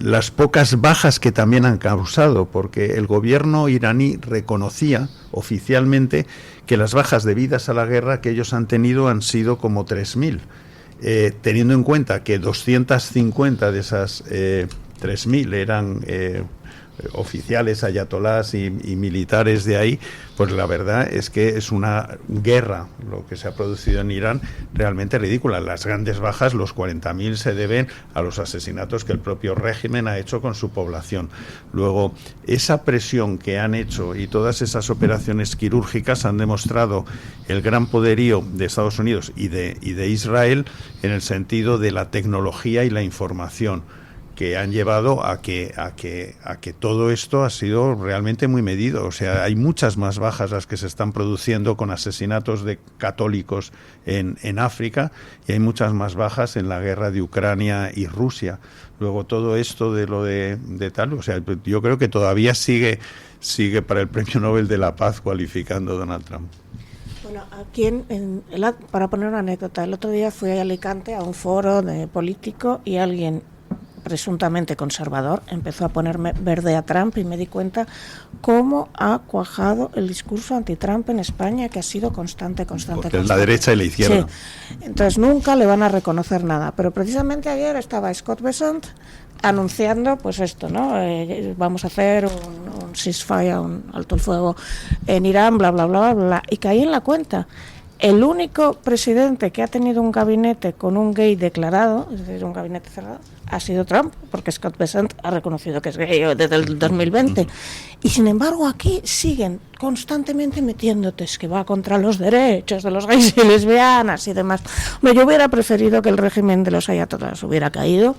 las pocas bajas que también han causado, porque el gobierno iraní reconocía oficialmente que las bajas debidas a la guerra que ellos han tenido han sido como 3.000, teniendo en cuenta que 250 de esas 3.000 eran oficiales, ayatolás y militares de ahí, pues la verdad es que es una guerra lo que se ha producido en Irán realmente ridícula. Las grandes bajas, los 40.000, se deben a los asesinatos que el propio régimen ha hecho con su población. Luego, esa presión que han hecho y todas esas operaciones quirúrgicas han demostrado el gran poderío de Estados Unidos y de Israel en el sentido de la tecnología y la información, que han llevado a que todo esto ha sido realmente muy medido. O sea, hay muchas más bajas las que se están produciendo con asesinatos de católicos en África, y hay muchas más bajas en la guerra de Ucrania y Rusia. Luego todo esto de lo de tal, o sea, yo creo que todavía sigue para el Premio Nobel de la Paz cualificando Donald Trump. Bueno, aquí para poner una anécdota, el otro día fui a Alicante a un foro de político y alguien presuntamente conservador empezó a ponerme verde a Trump y me di cuenta cómo ha cuajado el discurso anti-Trump en España, que ha sido constante. Porque es la derecha y la izquierda. Sí. Entonces nunca le van a reconocer nada, pero precisamente ayer estaba Scott Bessent anunciando pues esto, ¿no? Vamos a hacer un ceasefire, un alto el fuego en Irán, bla, bla, bla, bla, bla, y caí en la cuenta. El único presidente que ha tenido un gabinete con un gay declarado, es decir, un gabinete cerrado, ha sido Trump, porque Scott Bessent ha reconocido que es gay desde el 2020. Y sin embargo aquí siguen constantemente metiéndote, es que va contra los derechos de los gays y lesbianas y demás. Yo hubiera preferido que el régimen de los ayatolás hubiera caído.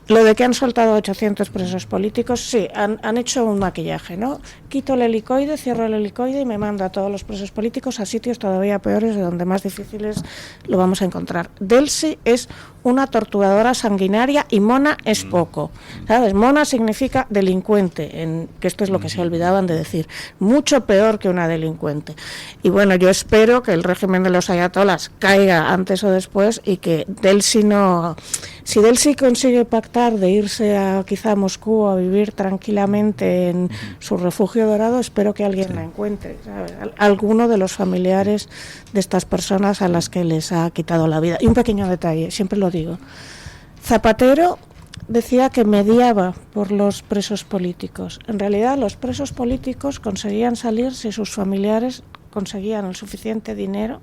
Lo de que han soltado 800 presos políticos, sí, han hecho un maquillaje, ¿no? Quito el helicoide, cierro el helicoide y me mando a todos los presos políticos a sitios todavía peores, de donde más difíciles lo vamos a encontrar. Delcy es una torturadora sanguinaria y Mona es poco, ¿sabes? Mona significa delincuente, que esto es lo que se olvidaban de decir, mucho peor que una delincuente. Y bueno, yo espero que el régimen de los ayatolás caiga antes o después y que Delcy no... Si Delcy consigue pactar de irse quizá a Moscú a vivir tranquilamente en su refugio dorado, espero que alguien la encuentre, ¿sabes? Alguno de los familiares de estas personas a las que les ha quitado la vida. Y un pequeño detalle, siempre lo digo. Zapatero decía que mediaba por los presos políticos. En realidad, los presos políticos conseguían salir si sus familiares conseguían el suficiente dinero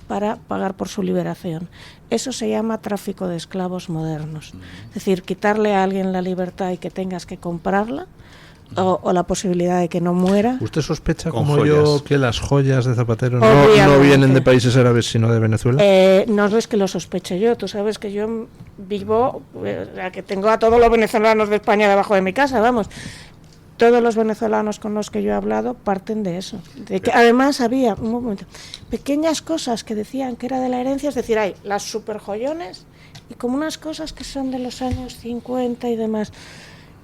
para pagar por su liberación. Eso se llama tráfico de esclavos modernos. Es decir, quitarle a alguien la libertad y que tengas que comprarla, o la posibilidad de que no muera. ¿Usted sospecha, con como joyas, yo, que las joyas de Zapatero no vienen de países árabes sino de Venezuela? No es que lo sospeche yo. Tú sabes que yo vivo, que tengo a todos los venezolanos de España debajo de mi casa, vamos. Todos los venezolanos con los que yo he hablado parten de eso. De que además había pequeñas cosas que decían que era de la herencia, es decir, hay las superjoyones y como unas cosas que son de los años 50 y demás.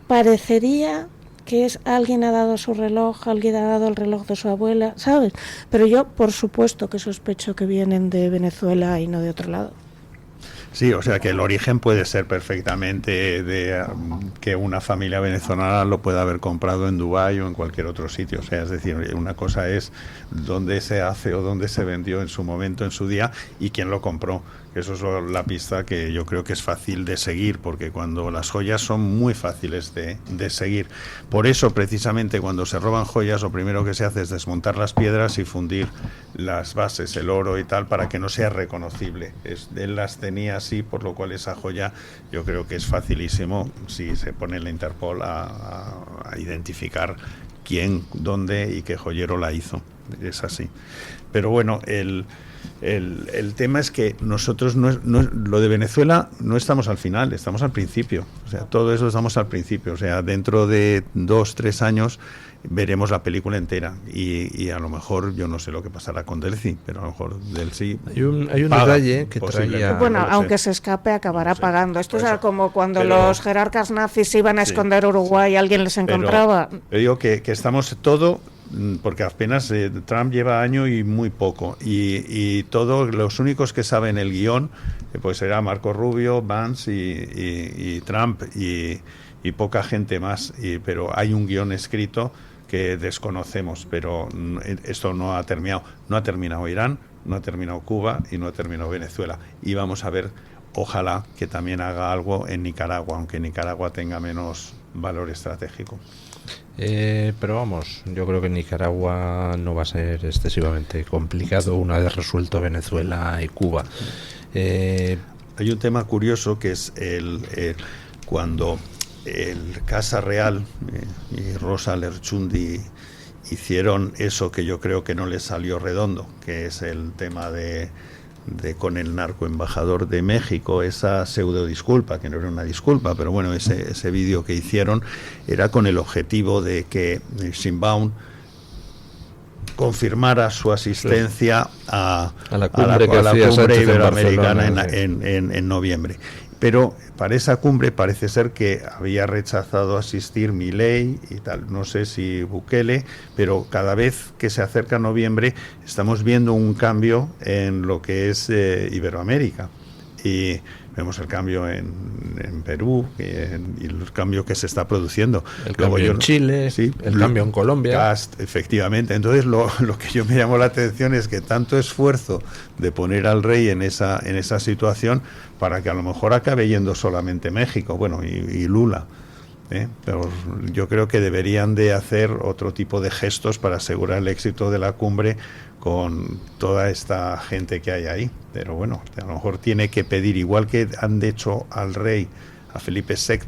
Parecería que alguien ha dado su reloj, alguien ha dado el reloj de su abuela, ¿sabes? Pero yo, por supuesto, que sospecho que vienen de Venezuela y no de otro lado. Sí, o sea que el origen puede ser perfectamente de que una familia venezolana lo pueda haber comprado en Dubái o en cualquier otro sitio. O sea, es decir, una cosa es dónde se hace o dónde se vendió en su momento, en su día, y quién lo compró. Eso es la pista que yo creo que es fácil de seguir, porque cuando las joyas son muy fáciles de seguir. Por eso, precisamente, cuando se roban joyas, lo primero que se hace es desmontar las piedras y fundir las bases, el oro y tal, para que no sea reconocible. Él las tenía así, por lo cual esa joya yo creo que es facilísimo, si se pone en la Interpol, a identificar quién, dónde y qué joyero la hizo. Es así. Pero bueno, el tema es que nosotros lo de Venezuela no estamos al final, estamos al principio. O sea, todo eso estamos al principio. O sea, dentro de 2-3 años veremos la película entera y a lo mejor, yo no sé lo que pasará con Delcy, pero a lo mejor Delcy hay un detalle que traía... Bueno, aunque se escape, acabará pagando. Esto era como cuando los jerarcas nazis iban a esconder Uruguay y alguien les encontraba. Pero digo que estamos todo... porque apenas Trump lleva año y muy poco, y todos los únicos que saben el guión pues será Marco Rubio, Vance y Trump y poca gente más, pero hay un guión escrito que desconocemos, pero esto no ha terminado Irán, no ha terminado Cuba y no ha terminado Venezuela, y vamos a ver, ojalá que también haga algo en Nicaragua, aunque Nicaragua tenga menos valor estratégico. Pero vamos, yo creo que Nicaragua no va a ser excesivamente complicado una vez resuelto Venezuela y Cuba. Hay un tema curioso que es cuando el Casa Real y Rosa Lerchundi hicieron eso que yo creo que no les salió redondo, que es el tema de con el narcoembajador de México, esa pseudo disculpa, que no era una disculpa, pero bueno, ese vídeo que hicieron era con el objetivo de que Sheinbaum confirmara su asistencia a la cumbre iberoamericana en noviembre. Pero para esa cumbre parece ser que había rechazado asistir Milei y tal, no sé si Bukele, pero cada vez que se acerca noviembre estamos viendo un cambio en lo que es Iberoamérica. Y vemos el cambio en Perú y el cambio que se está produciendo. El cambio en Chile, sí, el cambio en Colombia. Efectivamente. Entonces lo que yo me llamó la atención es que tanto esfuerzo de poner al rey en esa situación para que a lo mejor acabe yendo solamente México, bueno, y Lula. Pero yo creo que deberían de hacer otro tipo de gestos para asegurar el éxito de la cumbre con toda esta gente que hay ahí. Pero bueno, a lo mejor tiene que pedir, igual que han hecho al rey, a Felipe VI,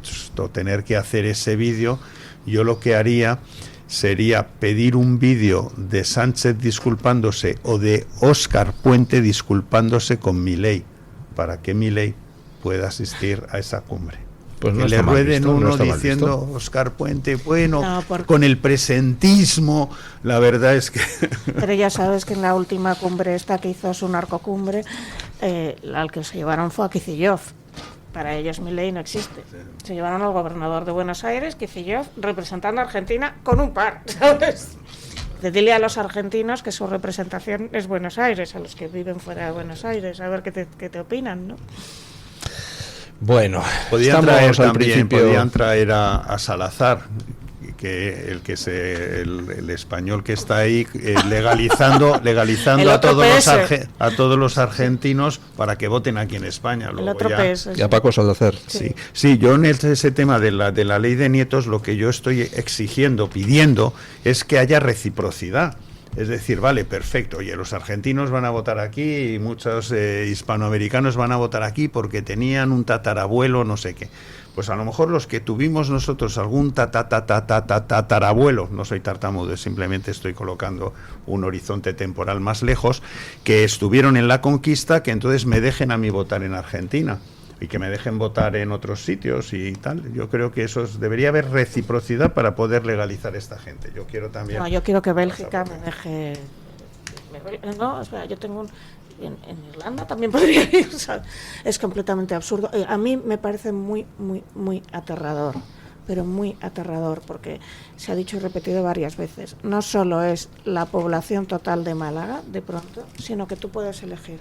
tener que hacer ese vídeo. Yo lo que haría sería pedir un vídeo de Sánchez disculpándose o de Óscar Puente disculpándose con Milei, para que Milei pueda asistir a esa cumbre. Pues no que le rueden uno diciendo Óscar Puente, bueno, con el presentismo, la verdad es que... Pero ya sabes que en la última cumbre esta que hizo su narcocumbre, al que se llevaron fue a Kicillof. Para ellos Milei no existe. Se llevaron al gobernador de Buenos Aires, Kicillof, representando a Argentina con un par, ¿sabes? Dile a los argentinos que su representación es Buenos Aires, a los que viven fuera de Buenos Aires, a ver qué te opinan, ¿no? Bueno, podían traer a Salazar, que el español que está ahí legalizando a todos los argentinos para que voten aquí en España. Y a Paco Salazar. Sí, yo en ese tema de la ley de nietos, lo que yo estoy pidiendo es que haya reciprocidad. Es decir, vale, perfecto, oye, los argentinos van a votar aquí y muchos hispanoamericanos van a votar aquí porque tenían un tatarabuelo, no sé qué. Pues a lo mejor los que tuvimos nosotros algún tatarabuelo, no soy tartamudo, simplemente estoy colocando un horizonte temporal más lejos, que estuvieron en la conquista, que entonces me dejen a mí votar en Argentina y que me dejen votar en otros sitios y tal. Yo creo que debería haber reciprocidad para poder legalizar esta gente. Yo quiero también... No, yo quiero que Bélgica me deje... No, espera, yo tengo en Irlanda también podría ir, o sea, es completamente absurdo. A mí me parece muy, muy, muy aterrador, pero muy aterrador, porque se ha dicho y repetido varias veces, no solo es la población total de Málaga, de pronto, sino que tú puedes elegir,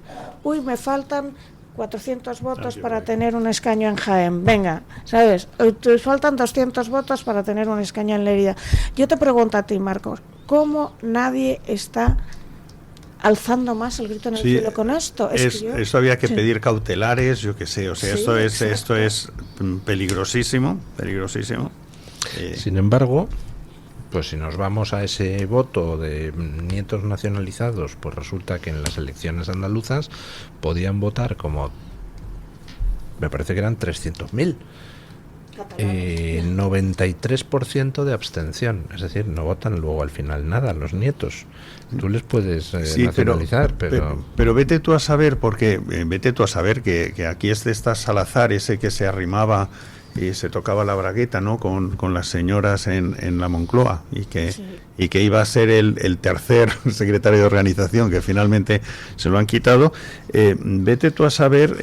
me faltan 400 votos para tener un escaño en Jaén. Venga, ¿sabes? Te faltan 200 votos para tener un escaño en Lérida. Yo te pregunto a ti, Marcos, ¿cómo nadie está alzando más el grito en el cielo con esto? Eso había que pedir cautelares, yo qué sé, o sea, esto es peligrosísimo. Sin embargo, pues si nos vamos a ese voto de nietos nacionalizados, pues resulta que en las elecciones andaluzas podían votar como, me parece que eran 300.000. 93% de abstención, es decir, no votan luego al final nada los nietos. Tú les puedes nacionalizar, pero vete tú a saber, porque vete tú a saber que aquí está Salazar, ese que se arrimaba y se tocaba la bragueta, ¿no?, con las señoras en la Moncloa, y que iba a ser el tercer secretario de organización, que finalmente se lo han quitado. Vete tú a saber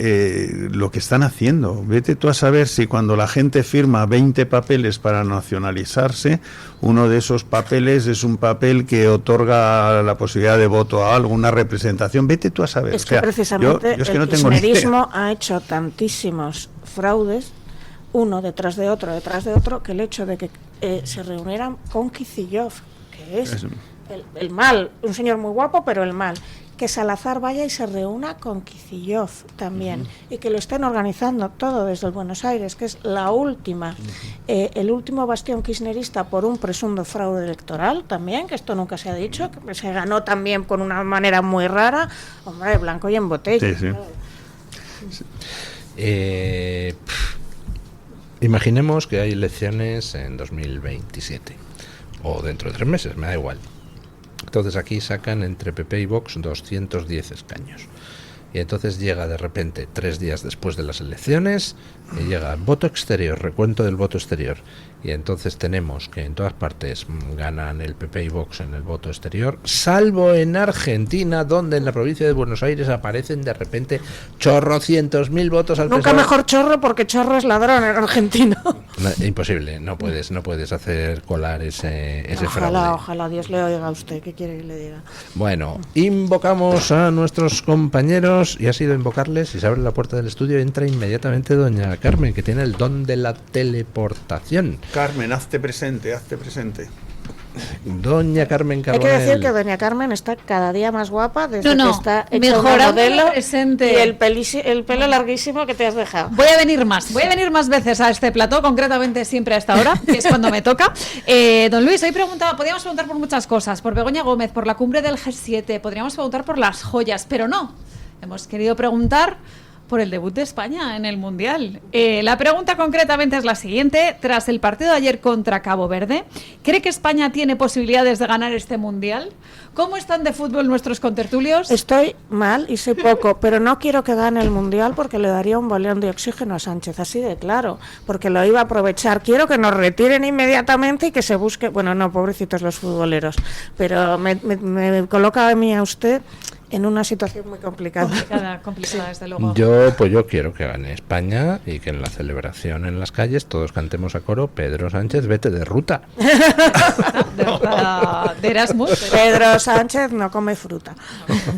lo que están haciendo, vete tú a saber si cuando la gente firma 20 papeles para nacionalizarse, uno de esos papeles es un papel que otorga la posibilidad de voto a alguna representación. Vete tú a saber. Es que precisamente yo el kirchnerismo ha hecho tantísimos fraudes, uno detrás de otro, que el hecho de que se reunieran con Kicillof, que es el mal, un señor muy guapo, pero el mal, que Salazar vaya y se reúna con Kicillof también, y que lo estén organizando todo desde el Buenos Aires, que es la última, el último bastión kirchnerista por un presunto fraude electoral también, que esto nunca se ha dicho, que se ganó también con una manera muy rara, hombre, blanco y en botella. Imaginemos que hay elecciones en 2027 o dentro de 3 meses, me da igual. Entonces aquí sacan entre PP y Vox 210 escaños. Y entonces llega de repente, 3 días después de las elecciones, y llega voto exterior, recuento del voto exterior. Y entonces tenemos que en todas partes ganan el PP y Vox en el voto exterior, salvo en Argentina, donde en la provincia de Buenos Aires aparecen de repente chorrocientos mil votos al Nunca mejor chorro, porque chorro es ladrón en argentino. No, imposible, no puedes hacer colar ese fraude. Ojalá Dios le oiga a usted, ¿qué quiere que le diga? Bueno, invocamos a nuestros compañeros, y ha sido invocarles, y se abre la puerta del estudio, entra inmediatamente doña Carmen, que tiene el don de la teleportación. Carmen, hazte presente. Doña Carmen Carbonell. Hay que decir que doña Carmen está cada día más guapa desde que está hecha mejorando modelo presente. Y el pelo larguísimo que te has dejado. Voy a venir más veces a este plató, concretamente siempre a esta hora, que es cuando me toca. Don Luis, hoy podríamos preguntar por muchas cosas, por Begoña Gómez, por la cumbre del G7, podríamos preguntar por las joyas, pero no. Hemos querido preguntar por el debut de España en el Mundial. La pregunta concretamente es la siguiente. Tras el partido de ayer contra Cabo Verde, ¿cree que España tiene posibilidades de ganar este Mundial? ¿Cómo están de fútbol nuestros contertulios? Estoy mal y sé poco, pero no quiero que gane el Mundial porque le daría un balón de oxígeno a Sánchez, así de claro, porque lo iba a aprovechar. Quiero que nos retiren inmediatamente y que se busque... Bueno, no, pobrecitos los futboleros, pero me coloca a mí a usted en una situación muy complicada. Complicada, desde luego. Yo quiero que gane España y que en la celebración en las calles todos cantemos a coro: Pedro Sánchez, vete de ruta. de Erasmus. Pedro Sánchez no come fruta.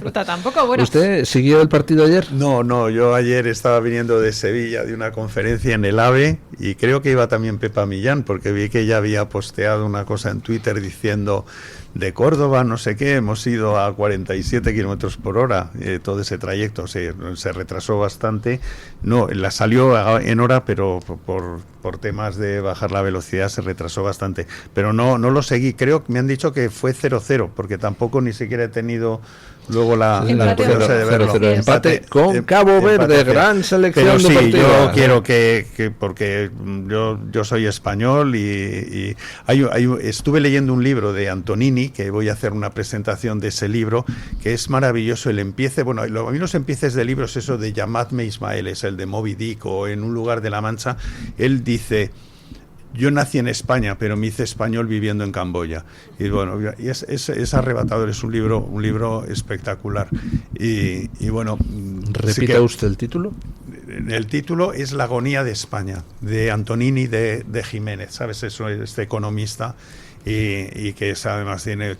Fruta tampoco, bueno. ¿Usted siguió el partido ayer? No, yo ayer estaba viniendo de Sevilla de una conferencia en el AVE, y creo que iba también Pepa Millán, porque vi que ella había posteado una cosa en Twitter diciendo: de Córdoba, no sé qué, hemos ido a 47 kilómetros por hora, todo ese trayecto se retrasó bastante. No, la salió en hora, pero por temas de bajar la velocidad se retrasó bastante. Pero no lo seguí, creo que me han dicho que fue 0-0, porque tampoco ni siquiera he tenido luego la oportunidad de verlo. 0-0, empate con Cabo Verde, gran selección pero deportiva. Yo quiero que porque yo soy español y estuve leyendo un libro de Antonini, que voy a hacer una presentación de ese libro, que es maravilloso. El empiece, a mí los empieces de libros, eso de Llamadme Ismael, es el de Moby Dick o En un lugar de la Mancha. Él dice: yo nací en España, pero me hice español viviendo en Camboya. Y bueno, y es arrebatador, es un libro espectacular. Y bueno, repita usted el título. El título es La agonía de España, de Antonini de Jiménez, ¿sabes? Eso, este economista. y que además tiene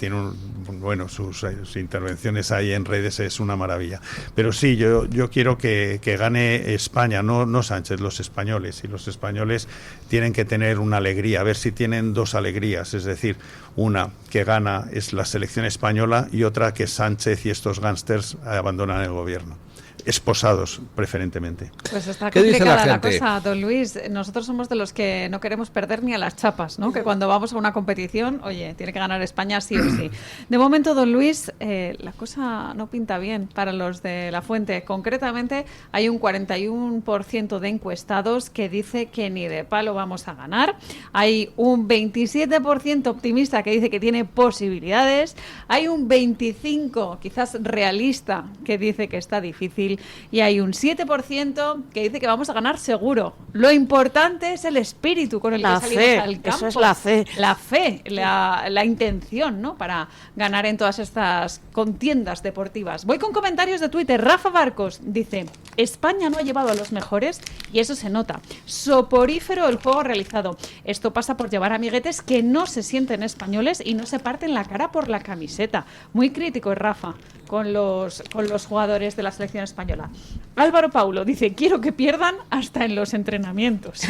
bueno, sus intervenciones ahí en redes es una maravilla. Pero sí, yo quiero que gane España, no Sánchez, los españoles, y los españoles tienen que tener una alegría, a ver si tienen dos alegrías, es decir, una que gana es la selección española y otra que Sánchez y estos gángsters abandonan el gobierno. Esposados, preferentemente. Pues está ¿Qué dice complicada la la gente? cosa, don Luis. Nosotros somos de los que no queremos perder ni a las chapas, ¿no? Que cuando vamos a una competición, oye, tiene que ganar España sí o sí. De momento, don Luis, la cosa no pinta bien para los de La Fuente. Concretamente, hay un 41% de encuestados que dice que ni de palo vamos a ganar. Hay un 27% optimista que dice que tiene posibilidades. Hay un 25%, quizás realista, que dice que está difícil. Y hay un 7% que dice que vamos a ganar seguro. Lo importante es el espíritu con el que salimos al campo. Eso es la fe. La fe, la intención, ¿no? Para ganar en todas estas contiendas deportivas. Voy con comentarios de Twitter. Rafa Barcos dice: España no ha llevado a los mejores y eso se nota. Soporífero el juego realizado. Esto pasa por llevar amiguetes que no se sienten españoles y no se parten la cara por la camiseta. Muy crítico es Rafa con los jugadores de la selección española. Álvaro Paulo dice: quiero que pierdan hasta en los entrenamientos.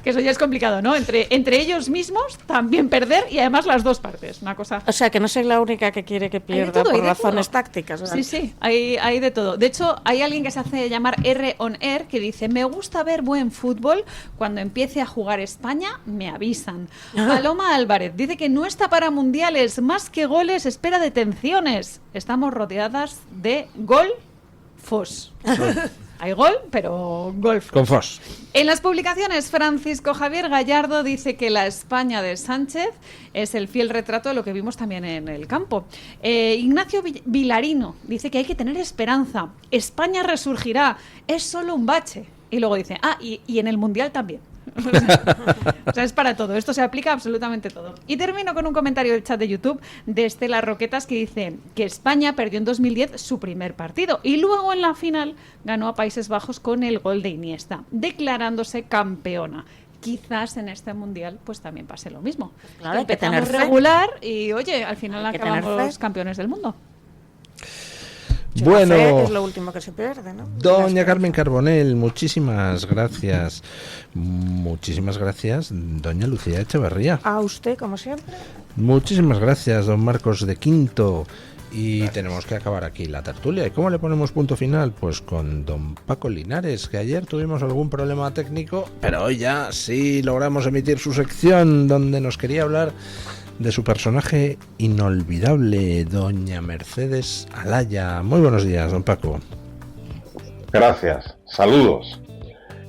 Que eso ya es complicado, ¿no? Entre ellos mismos también perder y además las dos partes. Una cosa... O sea, que no soy la única que quiere que pierda por razones tácticas, ¿verdad? Sí, hay de todo. De hecho, hay alguien que se hace llamar R on Air que dice: me gusta ver buen fútbol. Cuando empiece a jugar España, me avisan. Paloma Álvarez dice que no está para mundiales. Más que goles, espera detenciones. Estamos rodeadas de golfos. Hay gol, pero golf. Con Fos. En las publicaciones, Francisco Javier Gallardo dice que la España de Sánchez es el fiel retrato de lo que vimos también en el campo. Ignacio Vilarino dice que hay que tener esperanza. España resurgirá. Es solo un bache. Y luego dice, y en el Mundial también. O sea, es para todo. Esto se aplica a absolutamente todo. Y termino con un comentario del chat de YouTube de Estela Roquetas que dice que España perdió en 2010 su primer partido y luego en la final ganó a Países Bajos con el gol de Iniesta, declarándose campeona. Quizás en este mundial pues también pase lo mismo. Claro, hay que empezamos tener fe. regular y oye, al final Hay que tener acabamos fe. campeones del mundo. Bueno, La fe es lo último que se pierde, ¿no? doña Carmen Carbonell, muchísimas gracias. Muchísimas gracias, doña Lucía Echeverría. A usted, como siempre. Muchísimas gracias, don Marcos de Quinto. Y tenemos que acabar aquí la tertulia. ¿Y cómo le ponemos punto final? Pues con don Paco Linares, que ayer tuvimos algún problema técnico, pero hoy ya sí logramos emitir su sección donde nos quería hablar de su personaje inolvidable, doña Mercedes Alaya. Muy buenos días, don Paco. Gracias, saludos.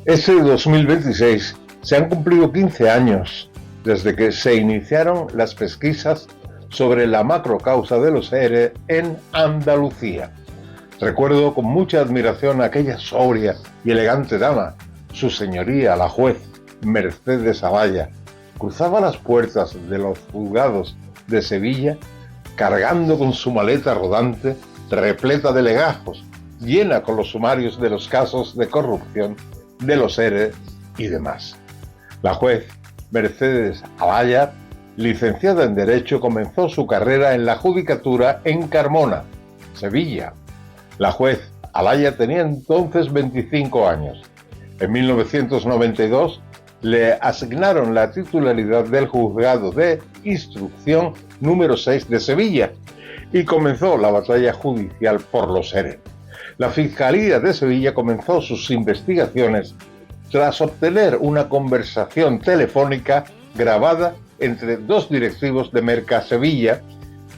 Este 2026 se han cumplido 15 años desde que se iniciaron las pesquisas sobre la macrocausa de los ERE en Andalucía. Recuerdo con mucha admiración a aquella sobria y elegante dama, su señoría, la juez Mercedes Alaya. Cruzaba las puertas de los juzgados de Sevilla cargando con su maleta rodante repleta de legajos, llena con los sumarios de los casos de corrupción, de los ERE y demás. La juez Mercedes Alaya, licenciada en Derecho, comenzó su carrera en la judicatura en Carmona, Sevilla. La juez Alaya tenía entonces 25 años. En 1992 le asignaron la titularidad del Juzgado de Instrucción número 6 de Sevilla y comenzó la batalla judicial por los ERE. La Fiscalía de Sevilla comenzó sus investigaciones tras obtener una conversación telefónica grabada entre dos directivos de Mercasevilla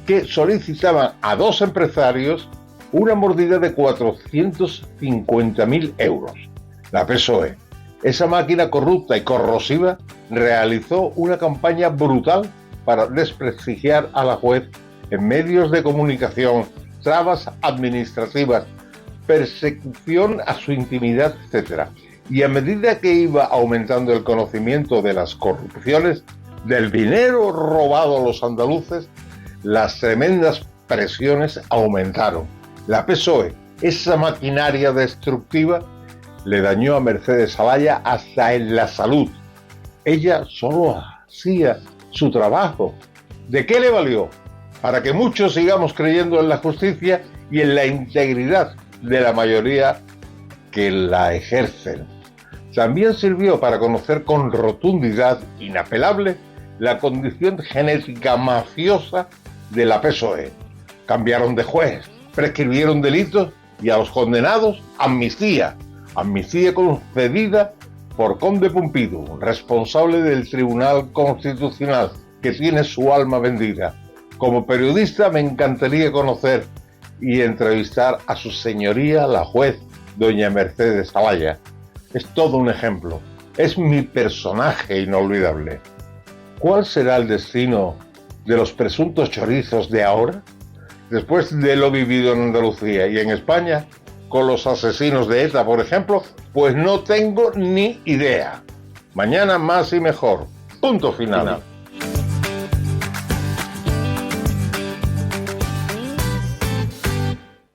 que solicitaban a dos empresarios una mordida de 450.000 euros. La PSOE, esa máquina corrupta y corrosiva, realizó una campaña brutal para desprestigiar a la juez en medios de comunicación, trabas administrativas, persecución a su intimidad, etc. Y a medida que iba aumentando el conocimiento de las corrupciones, del dinero robado a los andaluces, las tremendas presiones aumentaron. La PSOE, esa maquinaria destructiva, le dañó a Mercedes Alaya hasta en la salud. Ella solo hacía su trabajo, ¿De qué le valió? Para que muchos sigamos creyendo en la justicia y en la integridad de la mayoría que la ejercen. También sirvió para conocer con rotundidad inapelable la condición genética mafiosa de la PSOE. Cambiaron de juez, prescribieron delitos y a los condenados amnistía. Amnistía concedida por Conde Pompidou, responsable del Tribunal Constitucional, que tiene su alma vendida. Como periodista me encantaría conocer y entrevistar a su señoría, la juez doña Mercedes Zelaya. Es todo un ejemplo. Es mi personaje inolvidable. ¿Cuál será el destino de los presuntos chorizos de ahora? Después de lo vivido en Andalucía y en España, con los asesinos de ETA, por ejemplo, pues no tengo ni idea. Mañana más y mejor. Punto final.